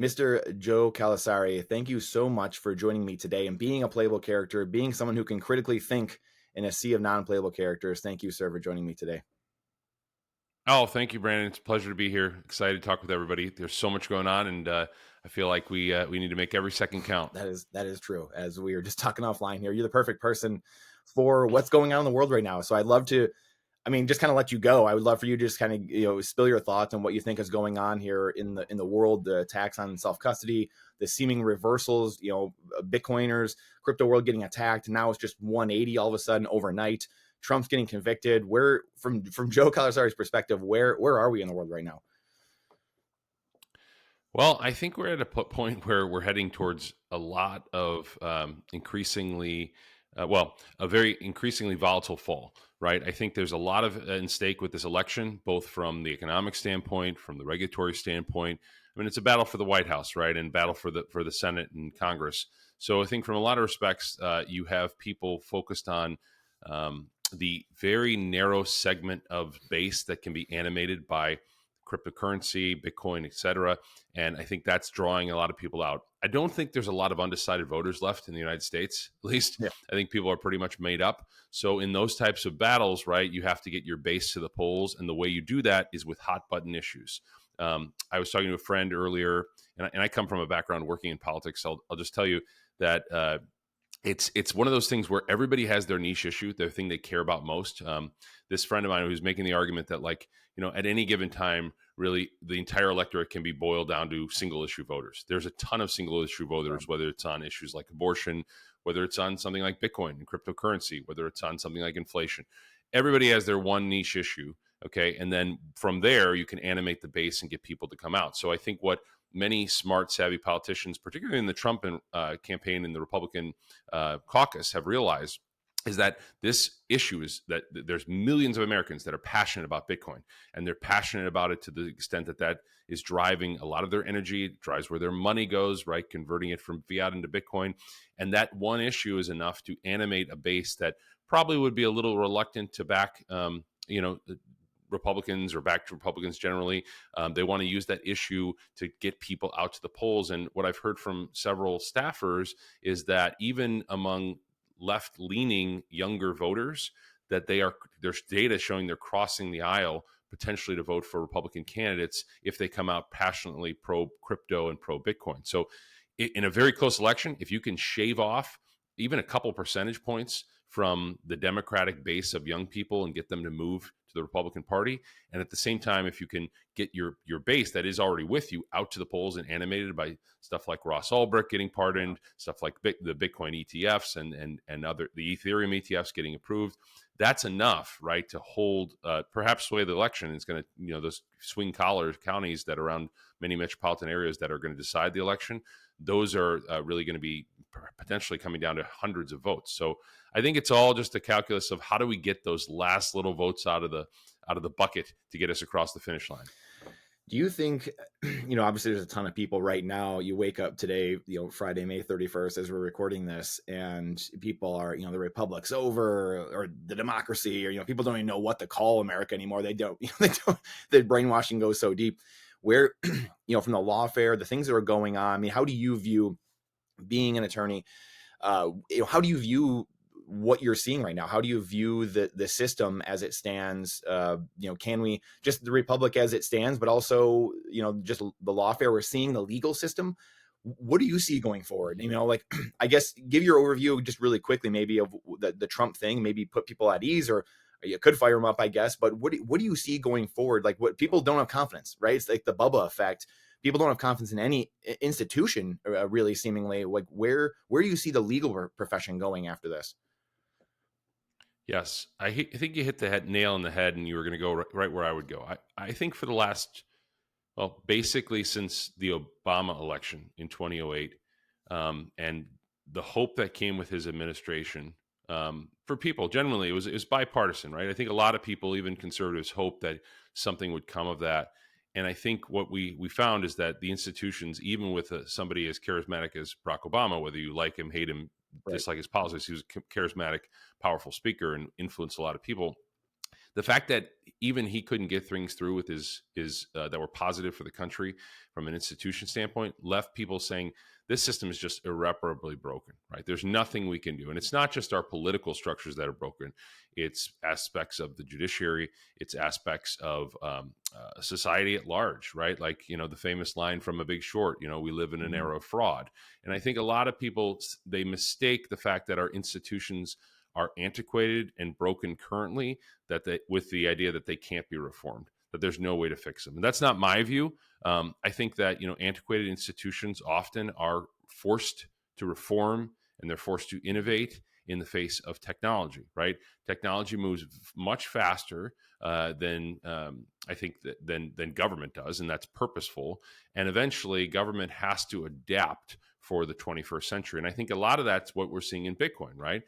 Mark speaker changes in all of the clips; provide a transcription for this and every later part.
Speaker 1: Mr. Joe Calasari, thank you so much for joining me today and being a playable character, being someone who can critically think in a sea of non-playable characters. Thank you, sir, for joining me today.
Speaker 2: Oh, thank you, Brandon. It's a pleasure to be here. Excited to talk with everybody. There's so much going on, and I feel like we need to make every second count.
Speaker 1: That is true. As we were just talking offline here, you're the perfect person for what's going on in the world right now. So I'd love to, just kind of let you go. I would love for you to just kind of, spill your thoughts on what you think is going on here in the world, the attacks on self-custody, the seeming reversals, Bitcoiners, crypto world getting attacked. Now it's just 180 all of a sudden overnight. Trump's getting convicted. Where from Joe Calasari's perspective, where are we in the world right now?
Speaker 2: Well, I think we're at a point where we're heading towards a lot of a very increasingly volatile fall, right? I think there's a lot of in stake with this election, both from the economic standpoint, from the regulatory standpoint. I mean, it's a battle for the White House, right, and battle for the Senate and Congress. So I think from a lot of respects, you have people focused on the very narrow segment of base that can be animated by cryptocurrency, Bitcoin, et cetera. And I think that's drawing a lot of people out. I don't think there's a lot of undecided voters left in the United States. At least
Speaker 1: Yeah.
Speaker 2: I think people are pretty much made up. So in those types of battles, right, you have to get your base to the polls. And the way you do that is with hot button issues. I was talking to a friend earlier, and I come from a background working in politics. So I'll just tell you that it's one of those things where everybody has their niche issue, their thing they care about most. This friend of mine who's making the argument that, like, at any given time, really the entire electorate can be boiled down to single issue voters. There's a ton of single issue voters, whether it's on issues like abortion, whether it's on something like Bitcoin and cryptocurrency, whether it's on something like inflation. Everybody has their one niche issue. Okay. And then from there, you can animate the base and get people to come out. So I think what many smart, savvy politicians, particularly in the Trump campaign and the Republican caucus, have realized is that this issue is that there's millions of Americans that are passionate about Bitcoin, and they're passionate about it to the extent that that is driving a lot of their energy. It drives where their money goes, right? Converting it from fiat into Bitcoin. And that one issue is enough to animate a base that probably would be a little reluctant to back, Republicans or back to Republicans generally. They want to use that issue to get people out to the polls. And what I've heard from several staffers is that even among left-leaning younger voters, that there's data showing they're crossing the aisle potentially to vote for Republican candidates if they come out passionately pro crypto and pro Bitcoin. So in a very close election, if you can shave off even a couple percentage points from the Democratic base of young people and get them to move to the Republican Party, and at the same time, if you can get your base that is already with you out to the polls and animated by stuff like Ross Ulbricht getting pardoned, stuff like the Bitcoin ETFs and other the Ethereum ETFs getting approved, that's enough, right, to hold perhaps sway the election. It's going to those swing collar counties that are around many metropolitan areas that are going to decide the election. Those are really going to be potentially coming down to hundreds of votes. So I think it's all just a calculus of how do we get those last little votes out of the bucket to get us across the finish line.
Speaker 1: Do you think, obviously there's a ton of people right now, you wake up today, Friday, May 31st, as we're recording this, and people are, the republic's over, or the democracy, or, people don't even know what to call America anymore. They don't, the brainwashing goes so deep. Where, from the lawfare, the things that are going on, I mean, how do you view being an attorney? How do you view what you're seeing right now? How do you view the system as it stands? Can we just the republic as it stands, but also, just the lawfare we're seeing, the legal system? What do you see going forward? I guess give your overview just really quickly, maybe of the Trump thing, maybe put people at ease, or you could fire them up, I guess. But what do you see going forward? Like, what people don't have confidence, right? It's like the Bubba effect. People don't have confidence in any institution, really, seemingly. Like, where do you see the legal profession going after this?
Speaker 2: Yes, I think you hit the nail on the head, and you were going to go right where I would go. I think for the last, well, basically since the Obama election in 2008, and the hope that came with his administration, for people generally, it was bipartisan, right? I think a lot of people, even conservatives, hoped that something would come of that. And I think what we found is that the institutions, even with somebody as charismatic as Barack Obama, whether you like him, hate him,
Speaker 1: Right.
Speaker 2: dislike his policies, he was a charismatic, powerful speaker and influenced a lot of people. The fact that even he couldn't get things through with his that were positive for the country from an institution standpoint left people saying this system is just irreparably broken, right? There's nothing we can do. And it's not just our political structures that are broken, it's aspects of the judiciary, it's aspects of society at large, right? Like, the famous line from A Big Short, we live in an
Speaker 1: Mhm.
Speaker 2: era of fraud. And I think a lot of people, they mistake the fact that our institutions are antiquated and broken currently, with the idea that they can't be reformed, that there's no way to fix them. And that's not my view. I think that antiquated institutions often are forced to reform, and they're forced to innovate in the face of technology. Right? Technology moves much faster than I think than government does, and that's purposeful. And eventually, government has to adapt for the 21st century. And I think a lot of that's what we're seeing in Bitcoin. Right?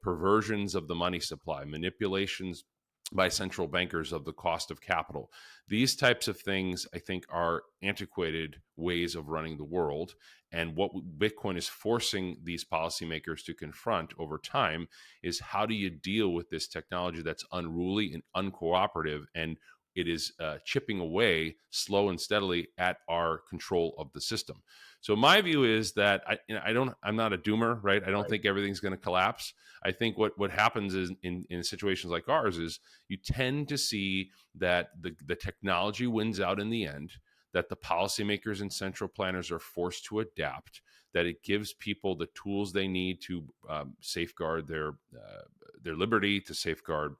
Speaker 2: Perversions of the money supply, manipulations by central bankers of the cost of capital. These types of things, I think, are antiquated ways of running the world. And what Bitcoin is forcing these policymakers to confront over time is, how do you deal with this technology that's unruly and uncooperative, and it is chipping away slow and steadily at our control of the system. So my view is that I'm not a doomer, right? I don't
Speaker 1: Right.
Speaker 2: think everything's going to collapse. I think what happens is in situations like ours is you tend to see that the technology wins out in the end, that the policymakers and central planners are forced to adapt, that it gives people the tools they need to safeguard their liberty, to safeguard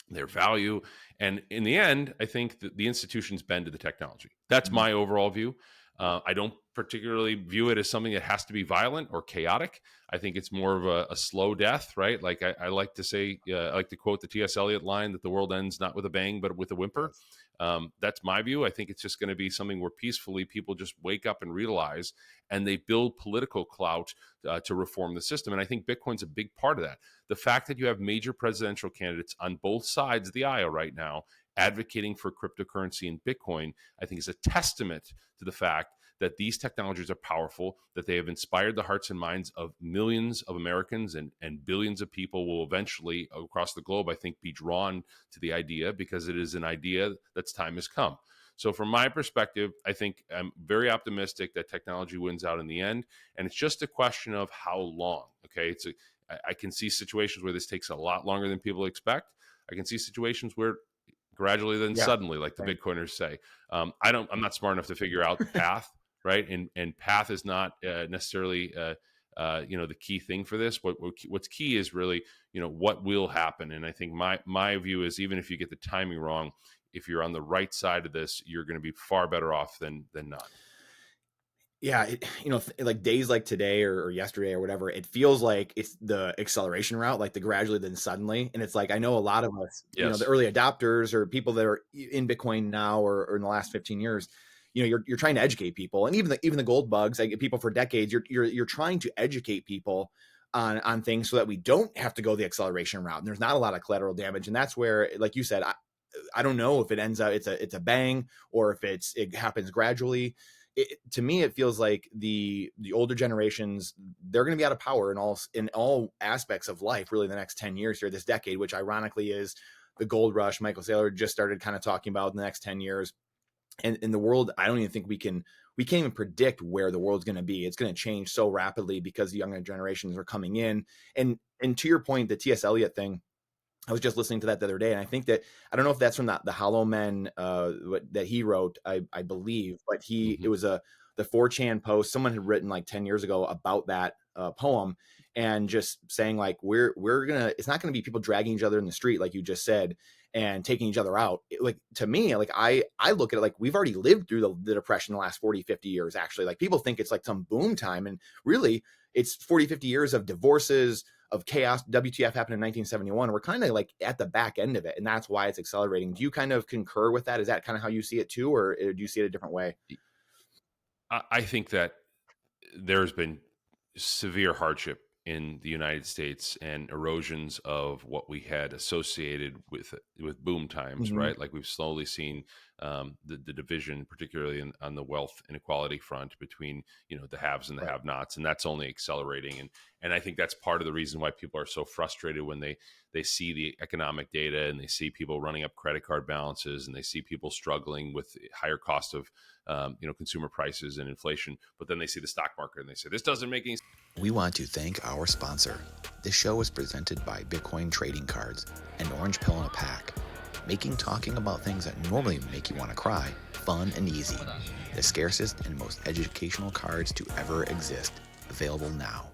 Speaker 2: their value. And in the end, I think that the institutions bend to the technology. That's
Speaker 1: Mhm.
Speaker 2: my overall view. I don't particularly view it as something that has to be violent or chaotic. I think it's more of a slow death, right? Like I like to say, I like to quote the T.S. Eliot line that the world ends not with a bang, but with a whimper.
Speaker 1: Yes.
Speaker 2: That's my view. I think it's just going to be something where peacefully people just wake up and realize, and they build political clout to reform the system. And I think Bitcoin's a big part of that. The fact that you have major presidential candidates on both sides of the aisle right now advocating for cryptocurrency and Bitcoin, I think is a testament to the fact that these technologies are powerful, that they have inspired the hearts and minds of millions of Americans, and billions of people will eventually across the globe, I think, be drawn to the idea, because it is an idea that's time has come. So from my perspective, I think I'm very optimistic that technology wins out in the end. And it's just a question of how long. Okay. I can see situations where this takes a lot longer than people expect. I can see situations where gradually then
Speaker 1: Yeah.
Speaker 2: suddenly, like the
Speaker 1: Same.
Speaker 2: Bitcoiners say. I'm not smart enough to figure out the path, right? And path is not necessarily the key thing for this. What's key is really what will happen. And I think my view is, even if you get the timing wrong, if you're on the right side of this, you're going to be far better off than not.
Speaker 1: Yeah, like days like today or yesterday or whatever, it feels like it's the acceleration route, like the gradually then suddenly. And it's like, I know a lot of us, the
Speaker 2: Yes.
Speaker 1: early adopters or people that are in Bitcoin now or in the last 15 years, you're trying to educate people, and even the gold bugs, I get people for decades. You're trying to educate people on things so that we don't have to go the acceleration route, and there's not a lot of collateral damage. And that's where, like you said, I don't know if it ends up it's a bang or if it happens gradually. To me, it feels like the older generations, they're going to be out of power in all aspects of life, really, the next 10 years here, this decade, which ironically is the gold rush Michael Saylor just started kind of talking about in the next 10 years. And in the world, I don't even think we can't even predict where the world's going to be. It's going to change so rapidly because the younger generations are coming in. And to your point, the TS Eliot thing, I was just listening to that the other day, and I think that, I don't know if that's from the Hollow Men that he wrote, I believe, but it
Speaker 2: Hmm.
Speaker 1: was the 4chan post someone had written like 10 years ago about that poem, and just saying like, we're gonna it's not gonna be people dragging each other in the street like you just said and taking each other out. Like, to me, like, I look at it like we've already lived through the depression the last 40, 50 years. Actually, like, people think it's like some boom time, and really it's 40, 50 years of divorces, of chaos. WTF happened in 1971. We're kind of like at the back end of it, and that's why it's accelerating. Do you kind of concur with that? Is that kind of how you see it too, or do you see it a different way?
Speaker 2: I think that there's been severe hardship in the United States and erosions of what we had associated with boom times,
Speaker 1: Mhm.
Speaker 2: right? Like we've slowly seen the division, particularly on the wealth inequality front between the haves and the
Speaker 1: Right.
Speaker 2: have-nots, and that's only accelerating. And I think that's part of the reason why people are so frustrated when they see the economic data and they see people running up credit card balances and they see people struggling with higher cost of consumer prices and inflation. But then they see the stock market and they say this doesn't make any sense.
Speaker 3: We want to thank our sponsor. This show is presented by Bitcoin Trading Cards, an orange pill in a pack, making talking about things that normally make you want to cry fun and easy. The scarcest and most educational cards to ever exist. Available now.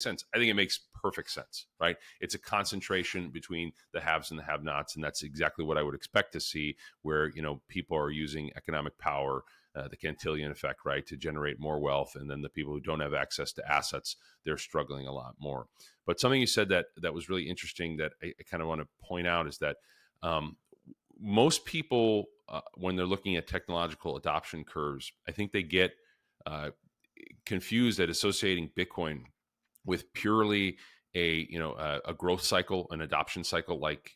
Speaker 2: Sense. I think it makes perfect sense, right? It's a concentration between the haves and the have-nots, and that's exactly what I would expect to see, where people are using economic power, the Cantillon effect, right, to generate more wealth, and then the people who don't have access to assets, they're struggling a lot more. But something you said that was really interesting that I kind of want to point out is that um, most people, when they're looking at technological adoption curves, I think they get uh, confused at associating Bitcoin with purely a growth cycle, an adoption cycle, like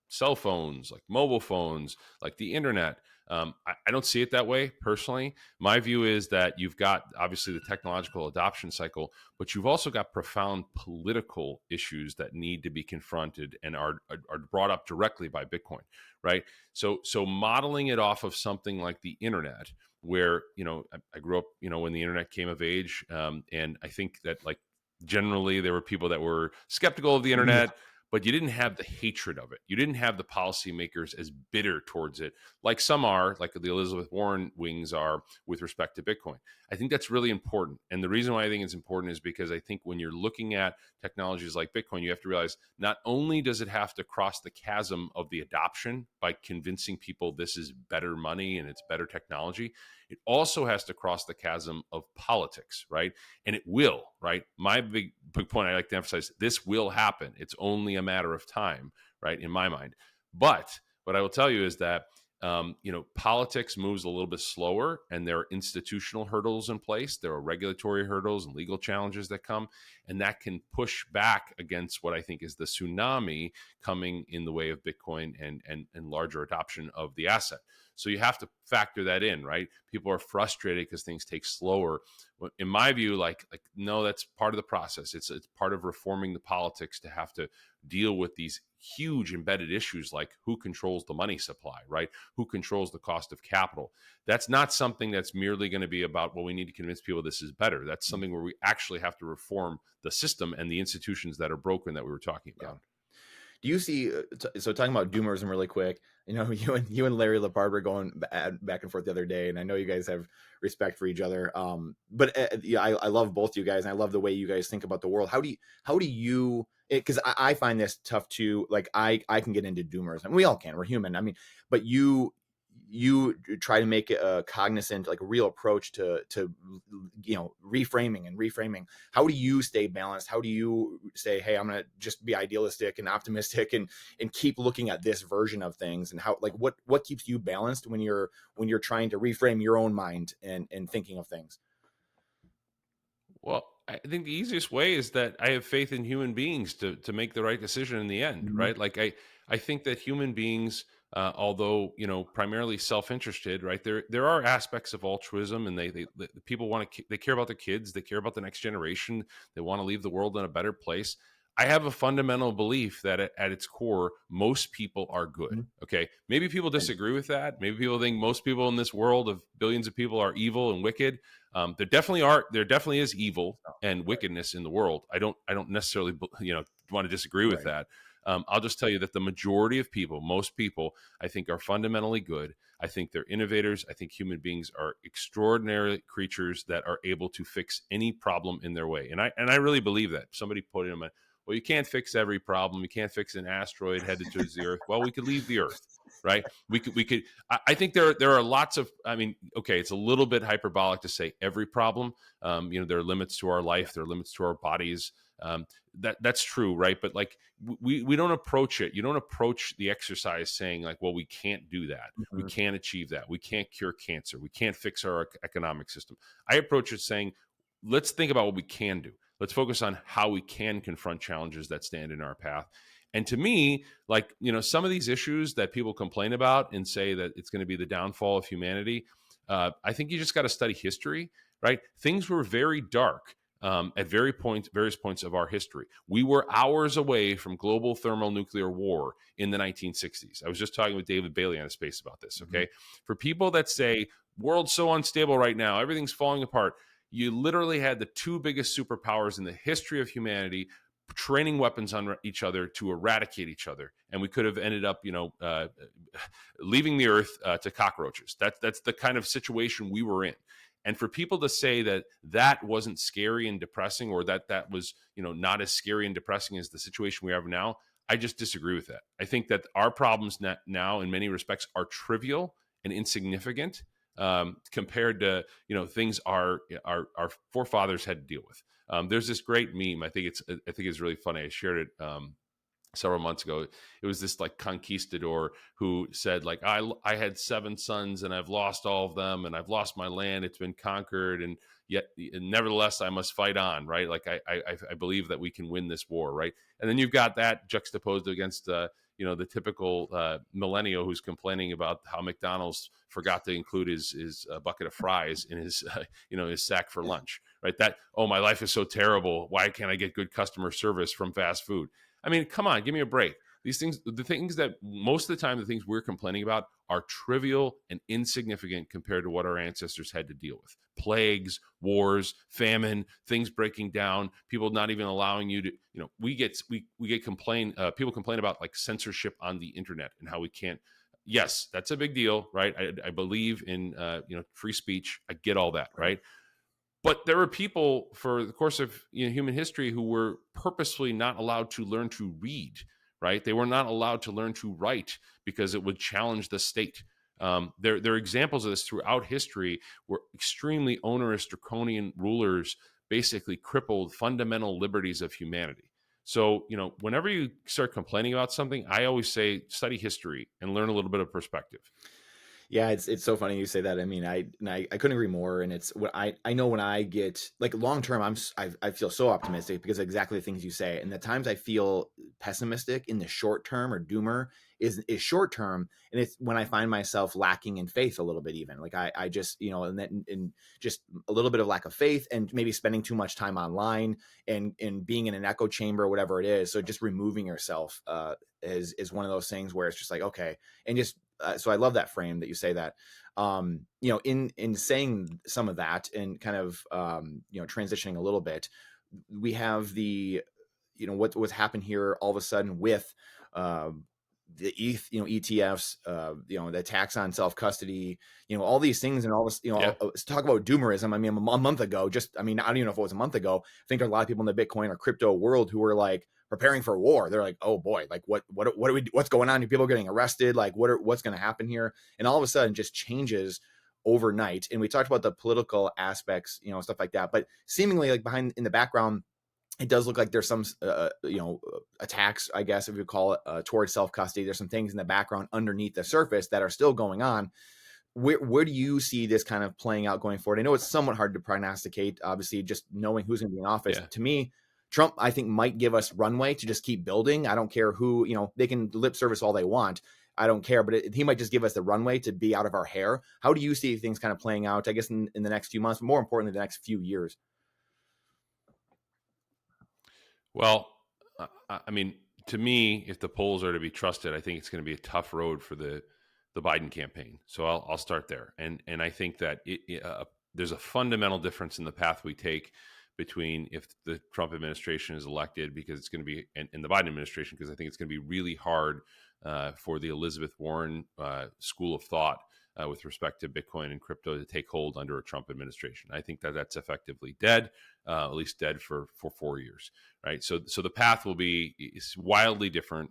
Speaker 2: cell phones, like mobile phones, like the internet. I don't see it that way personally. My view is that you've got obviously the technological adoption cycle, but you've also got profound political issues that need to be confronted and are brought up directly by Bitcoin, right? So modeling it off of something like the internet, where I grew up when the internet came of age, and I think that, like, generally there were people that were skeptical of the
Speaker 1: Yeah.
Speaker 2: internet, but you didn't have the hatred of it. You didn't have the policymakers as bitter towards it, like some are, like the Elizabeth Warren wings are with respect to Bitcoin. I think that's really important. And the reason why I think it's important is because I think when you're looking at technologies like Bitcoin, you have to realize not only does it have to cross the chasm of the adoption by convincing people this is better money and it's better technology, it also has to cross the chasm of politics, right? And it will, right? My big point I like to emphasize, this will happen. It's only a matter of time, right? In my mind. But what I will tell you is that politics moves a little bit slower, and there are institutional hurdles in place. There are regulatory hurdles and legal challenges that come, and that can push back against what I think is the tsunami coming in the way of Bitcoin and larger adoption of the asset. So you have to factor that in, right? People are frustrated because things take slower. In my view, like no, that's part of the process. It's part of reforming the politics to have to deal with these huge embedded issues like who controls the money supply, right? Who controls the cost of capital? That's not something that's merely going to be about, well, we need to convince people this is better. That's something where we actually have to reform the system and the institutions that are broken that we were talking
Speaker 1: Yeah.
Speaker 2: about.
Speaker 1: Do you see? So talking about doomerism really quick. You and Larry Lepard were going back and forth the other day, and I know you guys have respect for each other. But yeah, I love both you guys, and I love the way you guys think about the world. How do you? Because I find this tough too. Like I can get into doomerism. We all can. We're human. I mean, but you try to make a cognizant, like a real approach to reframing. How do you stay balanced? How do you say, hey, I'm gonna just be idealistic and optimistic and keep looking at this version of things? And how, like, what keeps you balanced when you're trying to reframe your own mind and thinking of things?
Speaker 2: Well, I think the easiest way is that I have faith in human beings to make the right decision in the end,
Speaker 1: Mhm.
Speaker 2: right? Like I think that human beings, although primarily self-interested, right? There are aspects of altruism, and the people they care about the kids, they care about the next generation, they want to leave the world in a better place. I have a fundamental belief that at its core, most people are good.
Speaker 1: Mhm.
Speaker 2: Okay, maybe people disagree with that. Maybe people think most people in this world of billions of people are evil and wicked. There definitely is evil and
Speaker 1: Right.
Speaker 2: wickedness in the world. I don't necessarily want to disagree with
Speaker 1: Right.
Speaker 2: that. I'll just tell you that the majority of people, most people, I think are fundamentally good. I think they're innovators. I think human beings are extraordinary creatures that are able to fix any problem in their way. And I really believe that. Somebody put in my, well, you can't fix every problem. You can't fix an asteroid headed towards the Earth. Well, we could leave the Earth, right? We could. I think there are lots of. I mean, okay, it's a little bit hyperbolic to say every problem. There are limits to our
Speaker 1: Yeah.
Speaker 2: life. There are limits to our bodies. That's true, right? But like we don't approach it. You don't approach the exercise saying like, well, we can't do that. We
Speaker 1: Mhm.
Speaker 2: can't achieve that. We can't cure cancer. We can't fix our economic system. I approach it saying, let's think about what we can do. Let's focus on how we can confront challenges that stand in our path. And to me, like, some of these issues that people complain about and say that it's going to be the downfall of humanity, I think you just got to study history, right? Things were very dark at various points of our history. We were hours away from global thermonuclear war in the 1960s. I was just talking with David Bailey on a space about this, okay? For people that say, world's so unstable right now, everything's falling apart, you literally had the two biggest superpowers in the history of humanity training weapons on each other to eradicate each other, and we could have ended up, leaving the earth to cockroaches. That's the kind of situation we were in. And for people to say that that wasn't scary and depressing, or that was, not as scary and depressing as the situation we have now, I just disagree with that. I think that our problems now, in many respects, are trivial and insignificant compared to things our forefathers had to deal with. There's this great meme. I think it's really funny. I shared it several months ago. It was this like conquistador who said, like, I had 7 sons and I've lost all of them, and I've lost my land. It's been conquered, and yet nevertheless I must fight on, right? Like I believe that we can win this war, right? And then you've got that juxtaposed against the typical millennial who's complaining about how McDonald's forgot to include his bucket of fries in his his sack for lunch, right? That, oh, my life is so terrible. Why can't I get good customer service from fast food? I mean, come on, give me a break. These things, the things that most of the time, the things we're complaining about are trivial and insignificant compared to what our ancestors had to deal with. Plagues, wars, famine, things breaking down, people not even allowing you to, we get people complain about like censorship on the internet and how we can't. Yes, that's a big deal, right? I believe in, free speech. I get all that, right? But there were people for the course of human history who were purposefully not allowed to learn to read, right? They were not allowed to learn to write because it would challenge the state. There are examples of this throughout history where extremely onerous, draconian rulers basically crippled fundamental liberties of humanity. So, whenever you start complaining about something, I always say study history and learn a little bit of perspective.
Speaker 1: Yeah, it's so funny you say that. I mean, I couldn't agree more. And it's what I know when I get like long term, I feel so optimistic because exactly the things you say. And the times I feel pessimistic in the short term or doomer is short term, and it's when I find myself lacking in faith a little bit. Even like I just and then and just a little bit of lack of faith, and maybe spending too much time online and being in an echo chamber or whatever it is. So just removing yourself is one of those things where it's just like, okay, and just so I love that frame that you say that, in saying some of that and kind of, transitioning a little bit, we have the, what's happened here all of a sudden with, the ETFs, the tax on self-custody, all these things and all this,
Speaker 2: Yeah.
Speaker 1: talk about doomerism. I mean, a month ago, I don't even know if it was a month ago. I think there's a lot of people in the Bitcoin or crypto world who were like preparing for war. They're like, oh boy, like what's going on? People getting arrested? Like what's going to happen here? And all of a sudden just changes overnight. And we talked about the political aspects, stuff like that, but seemingly like behind in the background, it does look like there's some, attacks, I guess, if you call it, towards self-custody. There's some things in the background underneath the surface that are still going on. Where do you see this kind of playing out going forward? I know it's somewhat hard to prognosticate, obviously, just knowing who's going to be in office.
Speaker 2: Yeah.
Speaker 1: To me, Trump, I think, might give us runway to just keep building. I don't care who, they can lip service all they want. I don't care, but he might just give us the runway to be out of our hair. How do you see things kind of playing out, I guess, in the next few months, but more importantly, the next few years?
Speaker 2: Well, I mean, to me, if the polls are to be trusted, I think it's going to be a tough road for the Biden campaign. So I'll start there, and I think that there's a fundamental difference in the path we take between if the Trump administration is elected, because it's going to be, and the Biden administration, because I think it's going to be really hard for the Elizabeth Warren school of thought with respect to Bitcoin and crypto to take hold under a Trump administration. I think that that's effectively dead, at least dead for 4 years, right? So the path will be wildly different.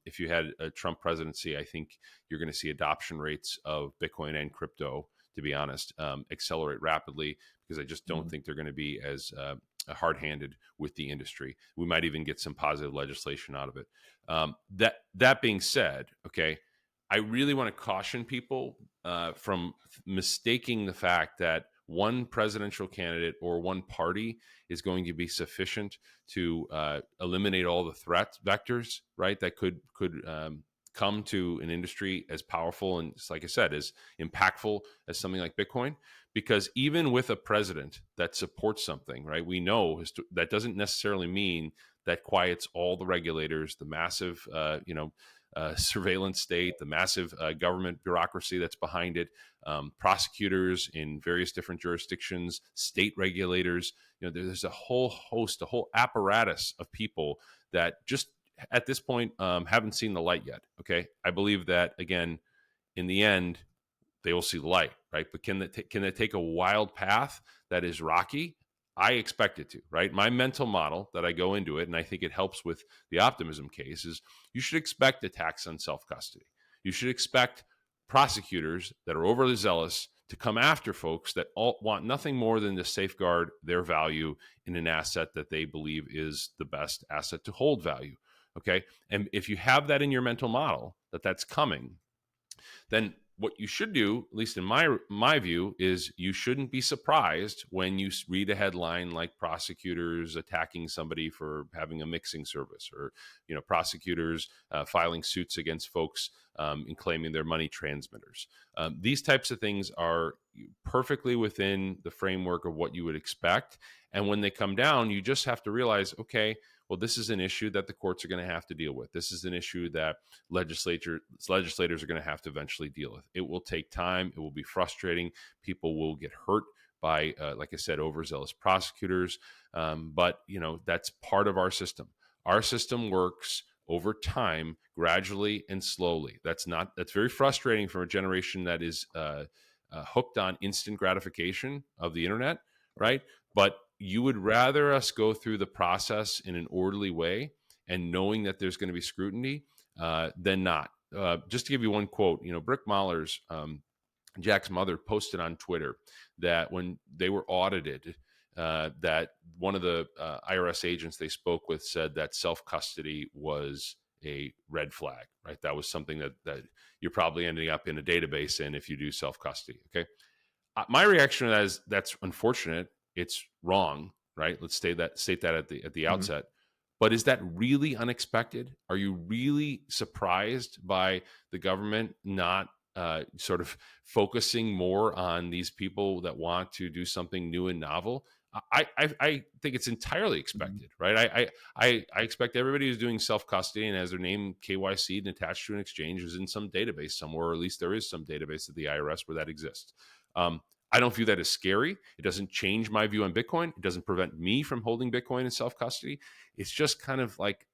Speaker 2: If you had a Trump presidency, I think you're going to see adoption rates of Bitcoin and crypto, to be honest, accelerate rapidly, because I just don't think they're going to be as hard-handed with the industry. We might even get some positive legislation out of it. That being said, okay, I really want to caution people from mistaking the fact that one presidential candidate or one party is going to be sufficient to eliminate all the threat vectors, right? That could come to an industry as powerful and, like I said, as impactful as something like Bitcoin. Because even with a president that supports something, right, we know that doesn't necessarily mean that quiets all the regulators, the massive, surveillance state, the massive government bureaucracy that's behind it, prosecutors in various different jurisdictions, state regulators. There's a whole host, a whole apparatus of people that just at this point haven't seen the light yet. Okay, I believe that again, in the end, they will see the light, right? But can they take a wild path that is rocky? I expect it to, right? My mental model that I go into it, and I think it helps with the optimism case, is you should expect attacks on self-custody. You should expect prosecutors that are overly zealous to come after folks that want nothing more than to safeguard their value in an asset that they believe is the best asset to hold value. Okay. And if you have that in your mental model, that's coming, then what you should do, at least in my view, is you shouldn't be surprised when you read a headline like prosecutors attacking somebody for having a mixing service, or prosecutors filing suits against folks and claiming they're money transmitters. These types of things are perfectly within the framework of what you would expect. And when they come down, you just have to realize, okay, well, this is an issue that the courts are going to have to deal with. This is an issue that legislators are going to have to eventually deal with. It will take time. It will be frustrating. People will get hurt by, like I said, overzealous prosecutors. But that's part of our system. Our system works over time, gradually and slowly. That's very frustrating for a generation that is hooked on instant gratification of the internet, right? But you would rather us go through the process in an orderly way and knowing that there's going to be scrutiny than not. Just to give you one quote, Brick Mahler's, Jack's mother, posted on Twitter that when they were audited, that one of the IRS agents they spoke with said that self-custody was a red flag, right? That was something that you're probably ending up in a database in if you do self-custody, okay? My reaction to that is that's unfortunate. It's wrong, right? Let's state that at the outset. But is that really unexpected? Are you really surprised by the government not sort of focusing more on these people that want to do something new and novel? I think it's entirely expected, right? I expect everybody who's doing self-custody and has their name KYC'd and attached to an exchange is in some database somewhere, or at least there is some database at the IRS where that exists. I don't view that as scary. It doesn't change my view on Bitcoin. It doesn't prevent me from holding Bitcoin in self-custody. It's just kind of like,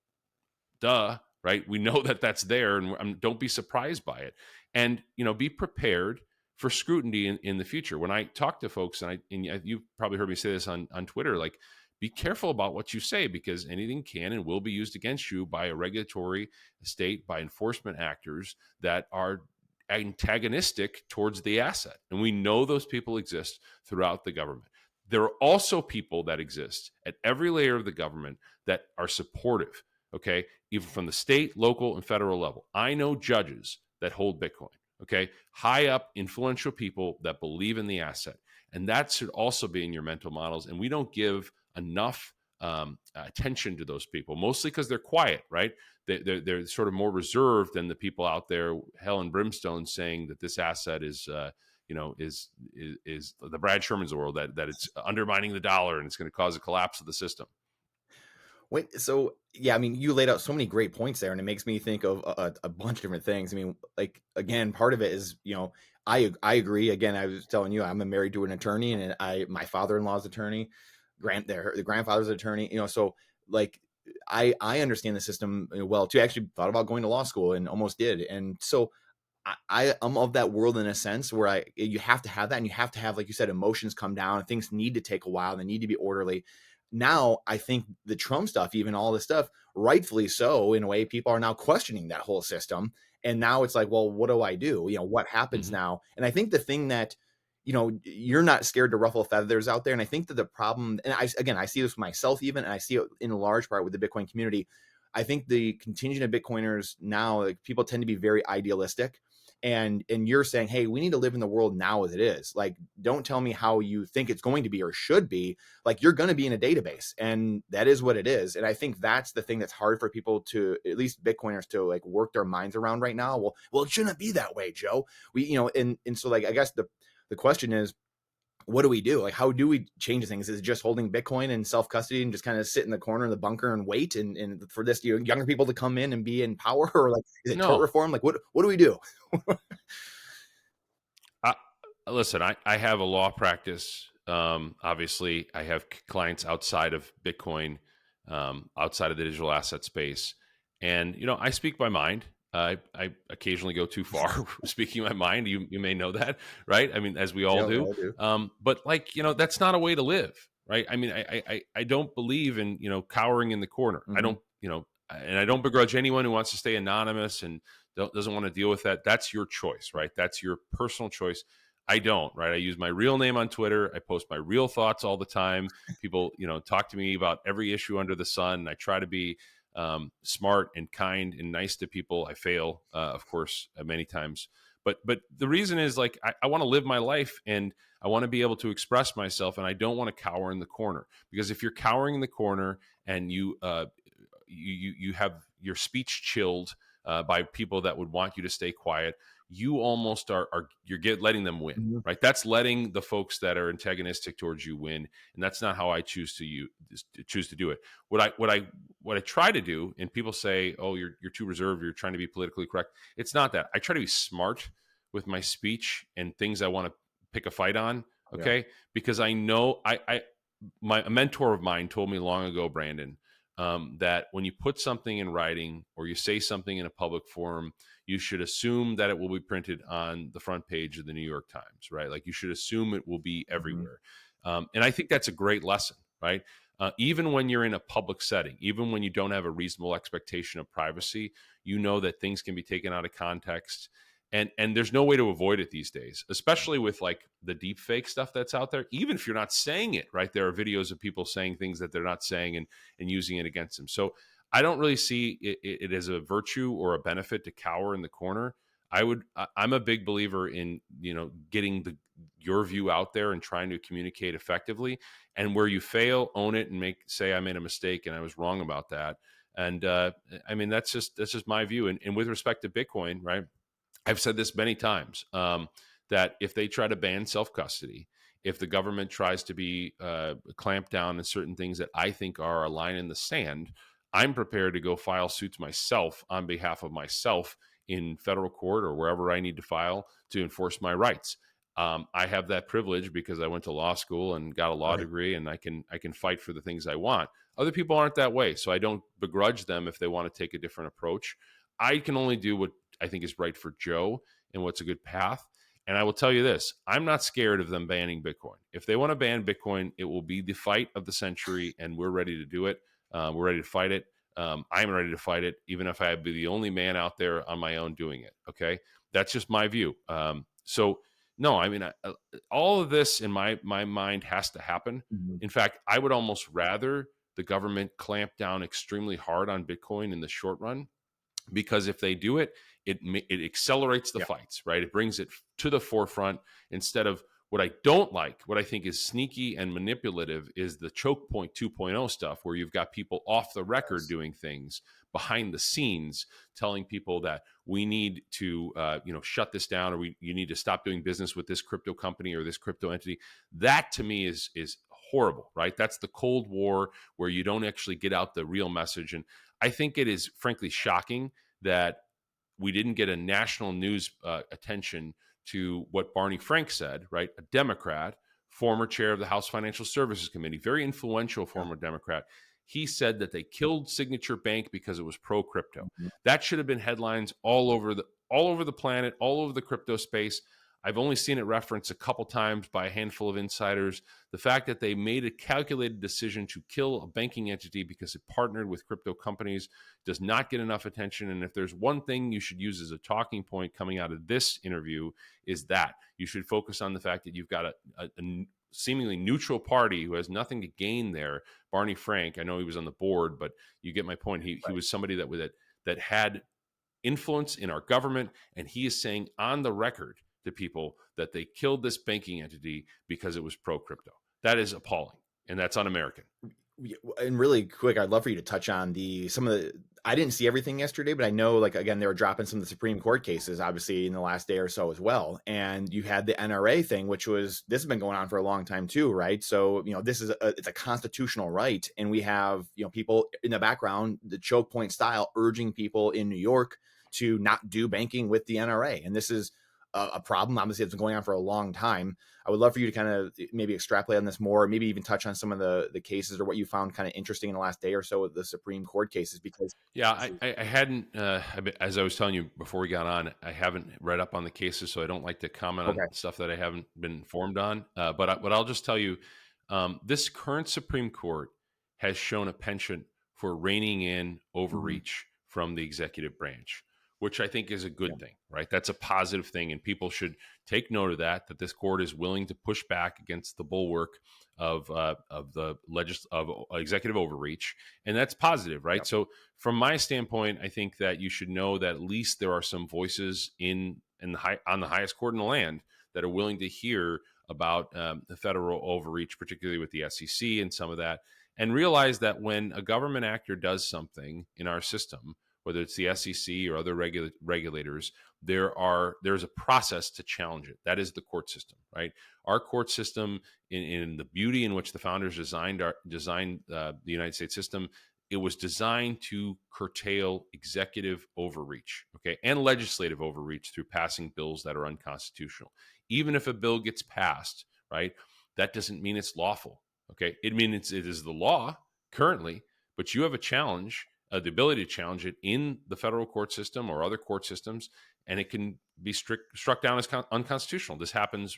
Speaker 2: duh, right? We know that that's there, and don't be surprised by it. And, be prepared for scrutiny in the future. When I talk to folks, and you've probably heard me say this on Twitter, like, be careful about what you say, because anything can and will be used against you by a regulatory state, by enforcement actors that are antagonistic towards the asset. And we know those people exist throughout the government. There are also people that exist at every layer of the government that are supportive, okay, even from the state, local, and federal level. I know judges that hold Bitcoin, okay, high up, influential people that believe in the asset. And that should also be in your mental models. And we don't give enough attention to those people, mostly because they're quiet, right? They're sort of more reserved than the people out there, hell and brimstone, saying that this asset is the Brad Sherman's of the world, that it's undermining the dollar and it's going to cause a collapse of the system.
Speaker 1: So yeah, I mean, you laid out so many great points there, and it makes me think of a bunch of different things. I mean, like, again, part of it is, I agree. Again, I was telling you, I'm married to an attorney, and my father-in-law's attorney, the grandfather's attorney, so like, I understand the system well too. I actually thought about going to law school and almost did. And so I'm of that world in a sense where you have to have that, and you have to have, like you said, emotions come down, and things need to take a while. They need to be orderly. Now, I think the Trump stuff, even all this stuff, rightfully so, in a way, people are now questioning that whole system. And now it's like, well, what do I do? What happens now? And I think the thing that, you're not scared to ruffle feathers out there. And I think that the problem, and I see this with myself even, and I see it in large part with the Bitcoin community. I think the contingent of Bitcoiners now, like, people tend to be very idealistic. and you're saying, hey, we need to live in the world now as it is. Like, don't tell me how you think it's going to be or should be. Like, you're going to be in a database, and that is what it is. And I think that's the thing that's hard for people to, at least Bitcoiners, to like work their minds around right now. Well, it shouldn't be that way, Joe. And so like, I guess the question is, what do we do? Like, how do we change things? Is it just holding Bitcoin and self-custody and just kind of sit in the corner in the bunker and wait and for this, younger people to come in and be in power? Or like, is it tort
Speaker 2: No.
Speaker 1: reform? Like, what do we do?
Speaker 2: Listen, I have a law practice. Obviously, I have clients outside of Bitcoin, outside of the digital asset space. And, I speak my mind. I occasionally go too far speaking my mind. You may know that, right? I mean, as we all
Speaker 1: Yeah, we
Speaker 2: do.
Speaker 1: all do.
Speaker 2: But like, that's not a way to live, right? I mean, I don't believe in, cowering in the corner. I don't, and I don't begrudge anyone who wants to stay anonymous and doesn't want to deal with that. That's your choice, right? That's your personal choice. I don't, right? I use my real name on Twitter. I post my real thoughts all the time. People, talk to me about every issue under the sun. I try to be smart and kind and nice to people. I fail, of course, many times. But the reason is like I want to live my life and I want to be able to express myself, and I don't want to cower in the corner, because if you're cowering in the corner and you have your speech chilled by people that would want you to stay quiet, you almost you're letting them win,
Speaker 1: Mm-hmm.
Speaker 2: right? That's letting the folks that are antagonistic towards you win, and that's not how I choose to do it. What I try to do, and people say, "Oh, you're too reserved. You're trying to be politically correct." It's not that. I try to be smart with my speech and things I want to pick a fight on. Okay,
Speaker 1: Yeah.
Speaker 2: because I know a mentor of mine told me long ago, Brandon, that when you put something in writing or you say something in a public forum, you should assume that it will be printed on the front page of the New York Times, right? Like, you should assume it will be everywhere. And I think that's a great lesson, right? Even when you're in a public setting, even when you don't have a reasonable expectation of privacy, you know that things can be taken out of context. And there's no way to avoid it these days, especially with like the deep fake stuff that's out there. Even if you're not saying it, right? There are videos of people saying things that they're not saying and using it against them. So I don't really see it as a virtue or a benefit to cower in the corner. I'm a big believer in, getting your view out there and trying to communicate effectively. And where you fail, own it and say I made a mistake and I was wrong about that. And I mean, that's just my view. And with respect to Bitcoin, right? I've said this many times, that if they try to ban self-custody, if the government tries to be clamp down on certain things that I think are a line in the sand, I'm prepared to go file suits myself on behalf of myself in federal court or wherever I need to file to enforce my rights. I have that privilege because I went to law school and got a law
Speaker 1: Right.
Speaker 2: degree, and I can fight for the things I want. Other people aren't that way, so I don't begrudge them if they want to take a different approach. I can only do what I think is right for Joe and what's a good path. And I will tell you this, I'm not scared of them banning Bitcoin. If they want to ban Bitcoin, it will be the fight of the century, and we're ready to do it. We're ready to fight it. I'm ready to fight it, even if I be the only man out there on my own doing it. Okay. That's just my view. So no, I mean, all of this in my mind has to happen.
Speaker 1: Mm-hmm.
Speaker 2: In fact, I would almost rather the government clamp down extremely hard on Bitcoin in the short run, because if they do it, it accelerates the fights, right? It brings it to the forefront instead of what I don't like, what I think is sneaky and manipulative, is the choke point 2.0 stuff, where you've got people off the record doing things behind the scenes, telling people that we need to, shut this down, or you need to stop doing business with this crypto company or this crypto entity. That to me is horrible, right? That's the Cold War, where you don't actually get out the real message. And I think it is frankly shocking that we didn't get a national news attention to what Barney Frank said, right? A Democrat, former chair of the House Financial Services Committee, very influential former Democrat. He said that they killed Signature Bank because it was pro crypto.
Speaker 1: Mm-hmm.
Speaker 2: That should have been headlines all over the planet, all over the crypto space. I've only seen it referenced a couple times by a handful of insiders. The fact that they made a calculated decision to kill a banking entity because it partnered with crypto companies does not get enough attention. And if there's one thing you should use as a talking point coming out of this interview, is that you should focus on the fact that you've got a seemingly neutral party who has nothing to gain there. Barney Frank, I know he was on the board, but you get my point. He was somebody that had influence in our government, and he is saying on the record to people that they killed this banking entity because it was pro crypto. That is appalling, and that's un-American.
Speaker 1: And really quick, I'd love for you to touch on some of the. I didn't see everything yesterday, but I know, like, again, they were dropping some of the Supreme Court cases, obviously, in the last day or so as well. And you had the NRA thing, which this has been going on for a long time too, right? So, this is it's a constitutional right, and we have, people in the background, the choke point style, urging people in New York to not do banking with the NRA, and this is a problem. Obviously, it's been going on for a long time. I would love for you to kind of maybe extrapolate on this more, maybe even touch on some of the cases or what you found kind of interesting in the last day or so with the Supreme Court cases. Because
Speaker 2: I hadn't, as I was telling you before we got on, I haven't read up on the cases, so I don't like to comment on stuff that I haven't been informed on. But I'll just tell you, this current Supreme Court has shown a penchant for reining in overreach from the executive branch, which I think is a good thing, right? That's a positive thing, and people should take note of that this court is willing to push back against the bulwark of executive overreach, and that's positive, right? Yep. So from my standpoint, I think that you should know that at least there are some voices on the highest court in the land that are willing to hear about the federal overreach, particularly with the SEC and some of that, and realize that when a government actor does something in our system, whether it's the SEC or other regulators, there's a process to challenge it. That is the court system, right? Our court system, in the beauty in which the founders designed the United States system, it was designed to curtail executive overreach, okay, and legislative overreach through passing bills that are unconstitutional. Even if a bill gets passed, right, that doesn't mean it's lawful, okay? It means it is the law currently, but you have a challenge. The ability to challenge it in the federal court system or other court systems, and it can be struck down as unconstitutional. This happens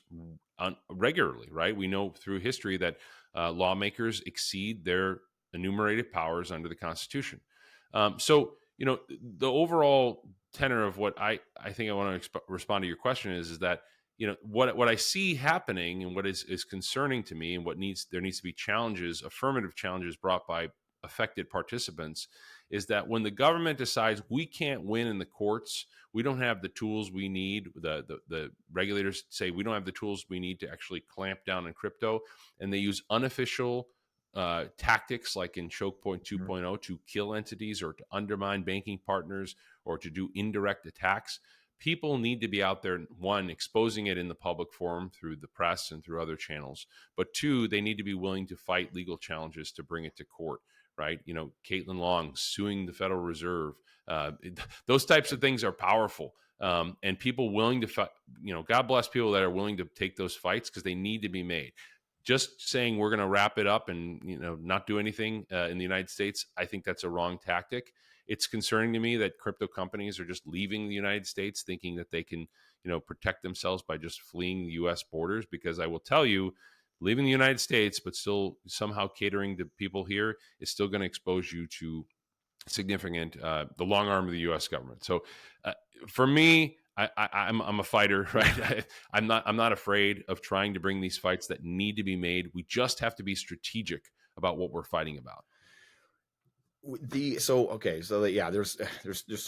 Speaker 2: regularly, right? We know through history that lawmakers exceed their enumerated powers under the Constitution. So, the overall tenor of what I think I want to respond to your question is that, what I see happening and what is concerning to me, and there needs to be affirmative challenges brought by affected participants, is that when the government decides we can't win in the courts, we don't have the tools we need, the regulators say we don't have the tools we need to actually clamp down on crypto, and they use unofficial tactics like in Choke Point 2.0 to kill entities or to undermine banking partners or to do indirect attacks. People need to be out there, one, exposing it in the public forum through the press and through other channels, but two, they need to be willing to fight legal challenges to bring it to court. Right, Caitlin Long suing the Federal Reserve. Those types of things are powerful, and people willing to fight. God bless people that are willing to take those fights because they need to be made. Just saying we're going to wrap it up and not do anything in the United States, I think that's a wrong tactic. It's concerning to me that crypto companies are just leaving the United States, thinking that they can protect themselves by just fleeing the U.S. borders. Because I will tell you, leaving the United States, but still somehow catering to people here is still going to expose you to significant, the long arm of the U.S. government. So for me, I'm a fighter, right? I'm not afraid of trying to bring these fights that need to be made. We just have to be strategic about what we're fighting about.
Speaker 1: There's so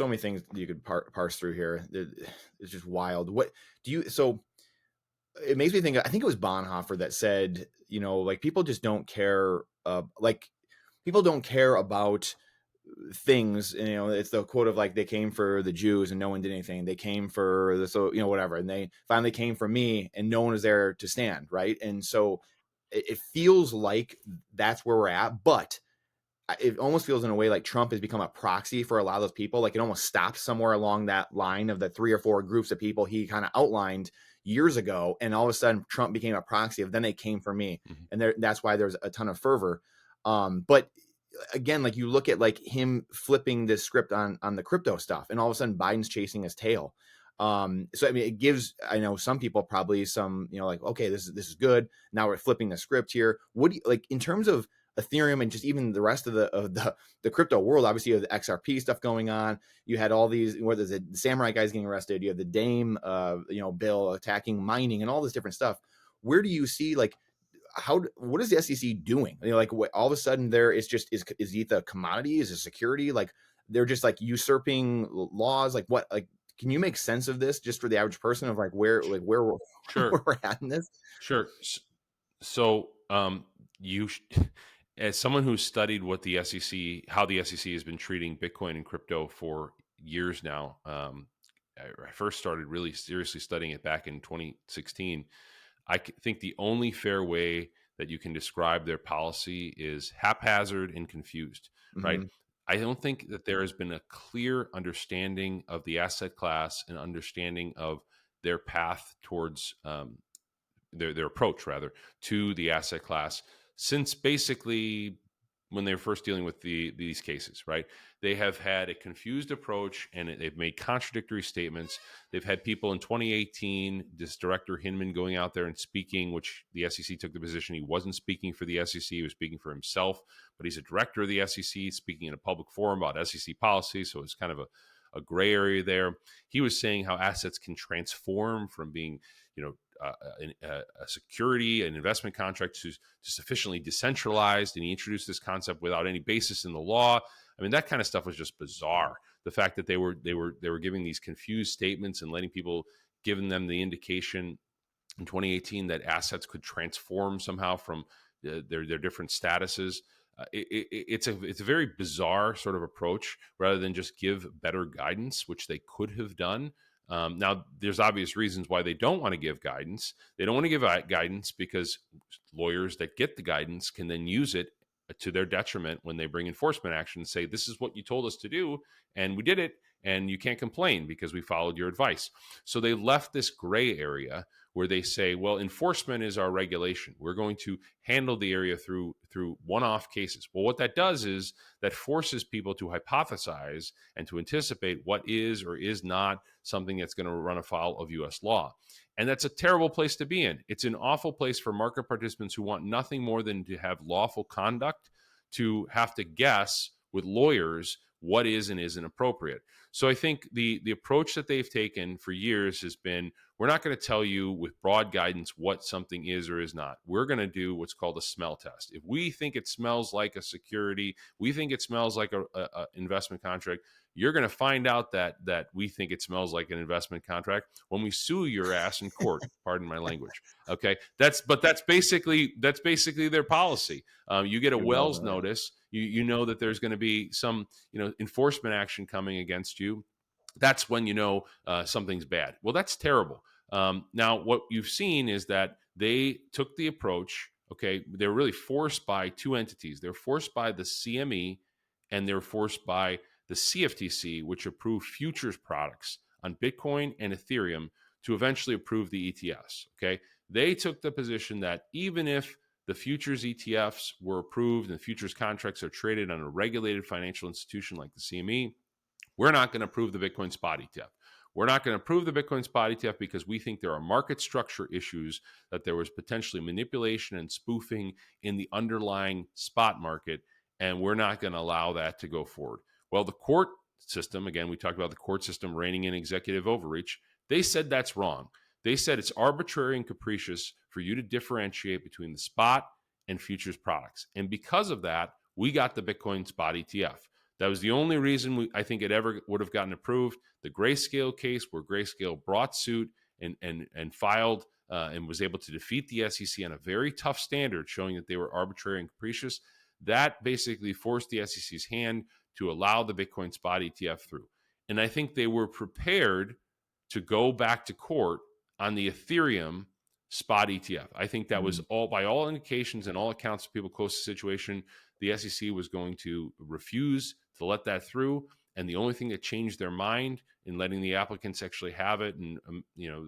Speaker 1: many things you could parse through here. It's just wild. It makes me think, I think it was Bonhoeffer that said, people just don't care. People don't care about things. It's the quote of they came for the Jews and no one did anything. They came for whatever. And they finally came for me and no one was there to stand. Right. And so it feels like that's where we're at, but it almost feels in a way like Trump has become a proxy for a lot of those people. Like it almost stops somewhere along that line of the 3 or 4 groups of people he kind of outlined years ago. And all of a sudden Trump became a proxy of then they came for me. Mm-hmm. And that's why there's a ton of fervor. But again, you look at him flipping this script on the crypto stuff and all of a sudden Biden's chasing his tail. So, it gives, I know some people probably some, okay, this is good. Now we're flipping the script here. What do you in terms of Ethereum and just even the rest of the crypto world? Obviously you have the XRP stuff going on. You had all these, whether the samurai guys getting arrested, you have the Dame, bill attacking mining and all this different stuff. Where do you see what is the SEC doing? All of a sudden there is ETH a commodity, is a security? they're just like usurping laws? Like what, like, can you make sense of this just for the average person of where we're,
Speaker 2: Sure,
Speaker 1: where we're at in this?
Speaker 2: sure. So, you, as someone who's studied what the SEC, how the SEC has been treating Bitcoin and crypto for years now, I first started really seriously studying it back in 2016. Think the only fair way that you can describe their policy is haphazard and confused, right?
Speaker 1: Hmm.
Speaker 2: I don't think that there has been a clear understanding of the asset class and understanding of their path towards their approach rather to the asset class since basically when they were first dealing with these cases, right? They have had a confused approach and they've made contradictory statements. They've had people in 2018, this director Hinman going out there and speaking, which the SEC took the position he wasn't speaking for the SEC, he was speaking for himself, but he's a director of the SEC speaking in a public forum about SEC policy, so it's kind of a gray area there. He was saying how assets can transform from being, you know, a security, an investment contract to sufficiently decentralized, and he introduced this concept without any basis in the law. I mean, that kind of stuff was just bizarre. The fact that they were giving these confused statements and letting people, giving them the indication in 2018 that assets could transform somehow from their different statuses. It's a very bizarre sort of approach rather than just give better guidance, which they could have done. Now, there's obvious reasons why they don't want to give guidance. They don't want to give guidance because lawyers that get the guidance can then use it to their detriment when they bring enforcement action and say, this is what you told us to do, and we did it, and you can't complain because we followed your advice. So they left this gray area where they say, well, enforcement is our regulation. We're going to handle the area through one-off cases. Well, what that does is that forces people to hypothesize and to anticipate what is or is not something that's going to run afoul of U.S. law. And that's a terrible place to be in. It's an awful place for market participants who want nothing more than to have lawful conduct to have to guess with lawyers what is and isn't appropriate. So I think the approach that they've taken for years has been, we're not going to tell you with broad guidance what something is or is not. We're going to do what's called a smell test. If we think it smells like a security, we think it smells like a investment contract, you're going to find out that we think it smells like an investment contract when we sue your ass in court. Pardon my language. Okay, that's basically their policy. You get a
Speaker 1: Good well
Speaker 2: Wells
Speaker 1: done.
Speaker 2: notice. You know that there's going to be some enforcement action coming against you. That's when you know something's bad. Well, that's terrible. Now, what you've seen is that they took the approach. Okay, they're really forced by two entities. They're forced by the CME, and they're forced by the CFTC, which approved futures products on Bitcoin and Ethereum to eventually approve the ETFs. Okay, they took the position that even if the futures ETFs were approved and the futures contracts are traded on a regulated financial institution like the CME, we're not going to approve the Bitcoin spot ETF. We're not going to approve the Bitcoin spot ETF because we think there are market structure issues, that there was potentially manipulation and spoofing in the underlying spot market, and we're not going to allow that to go forward. Well, the court system, again, we talked about the court system reining in executive overreach. They said that's wrong. They said it's arbitrary and capricious for you to differentiate between the spot and futures products. And because of that, we got the Bitcoin spot ETF. That was the only reason I think it ever would have gotten approved. The Grayscale case, where Grayscale brought suit and filed and was able to defeat the SEC on a very tough standard, showing that they were arbitrary and capricious, that basically forced the SEC's hand to allow the Bitcoin spot ETF through. And I think they were prepared to go back to court on the Ethereum spot ETF. I think that was all, by all indications and all accounts of people close to the situation, the SEC was going to refuse to let that through. And the only thing that changed their mind in letting the applicants actually have it and,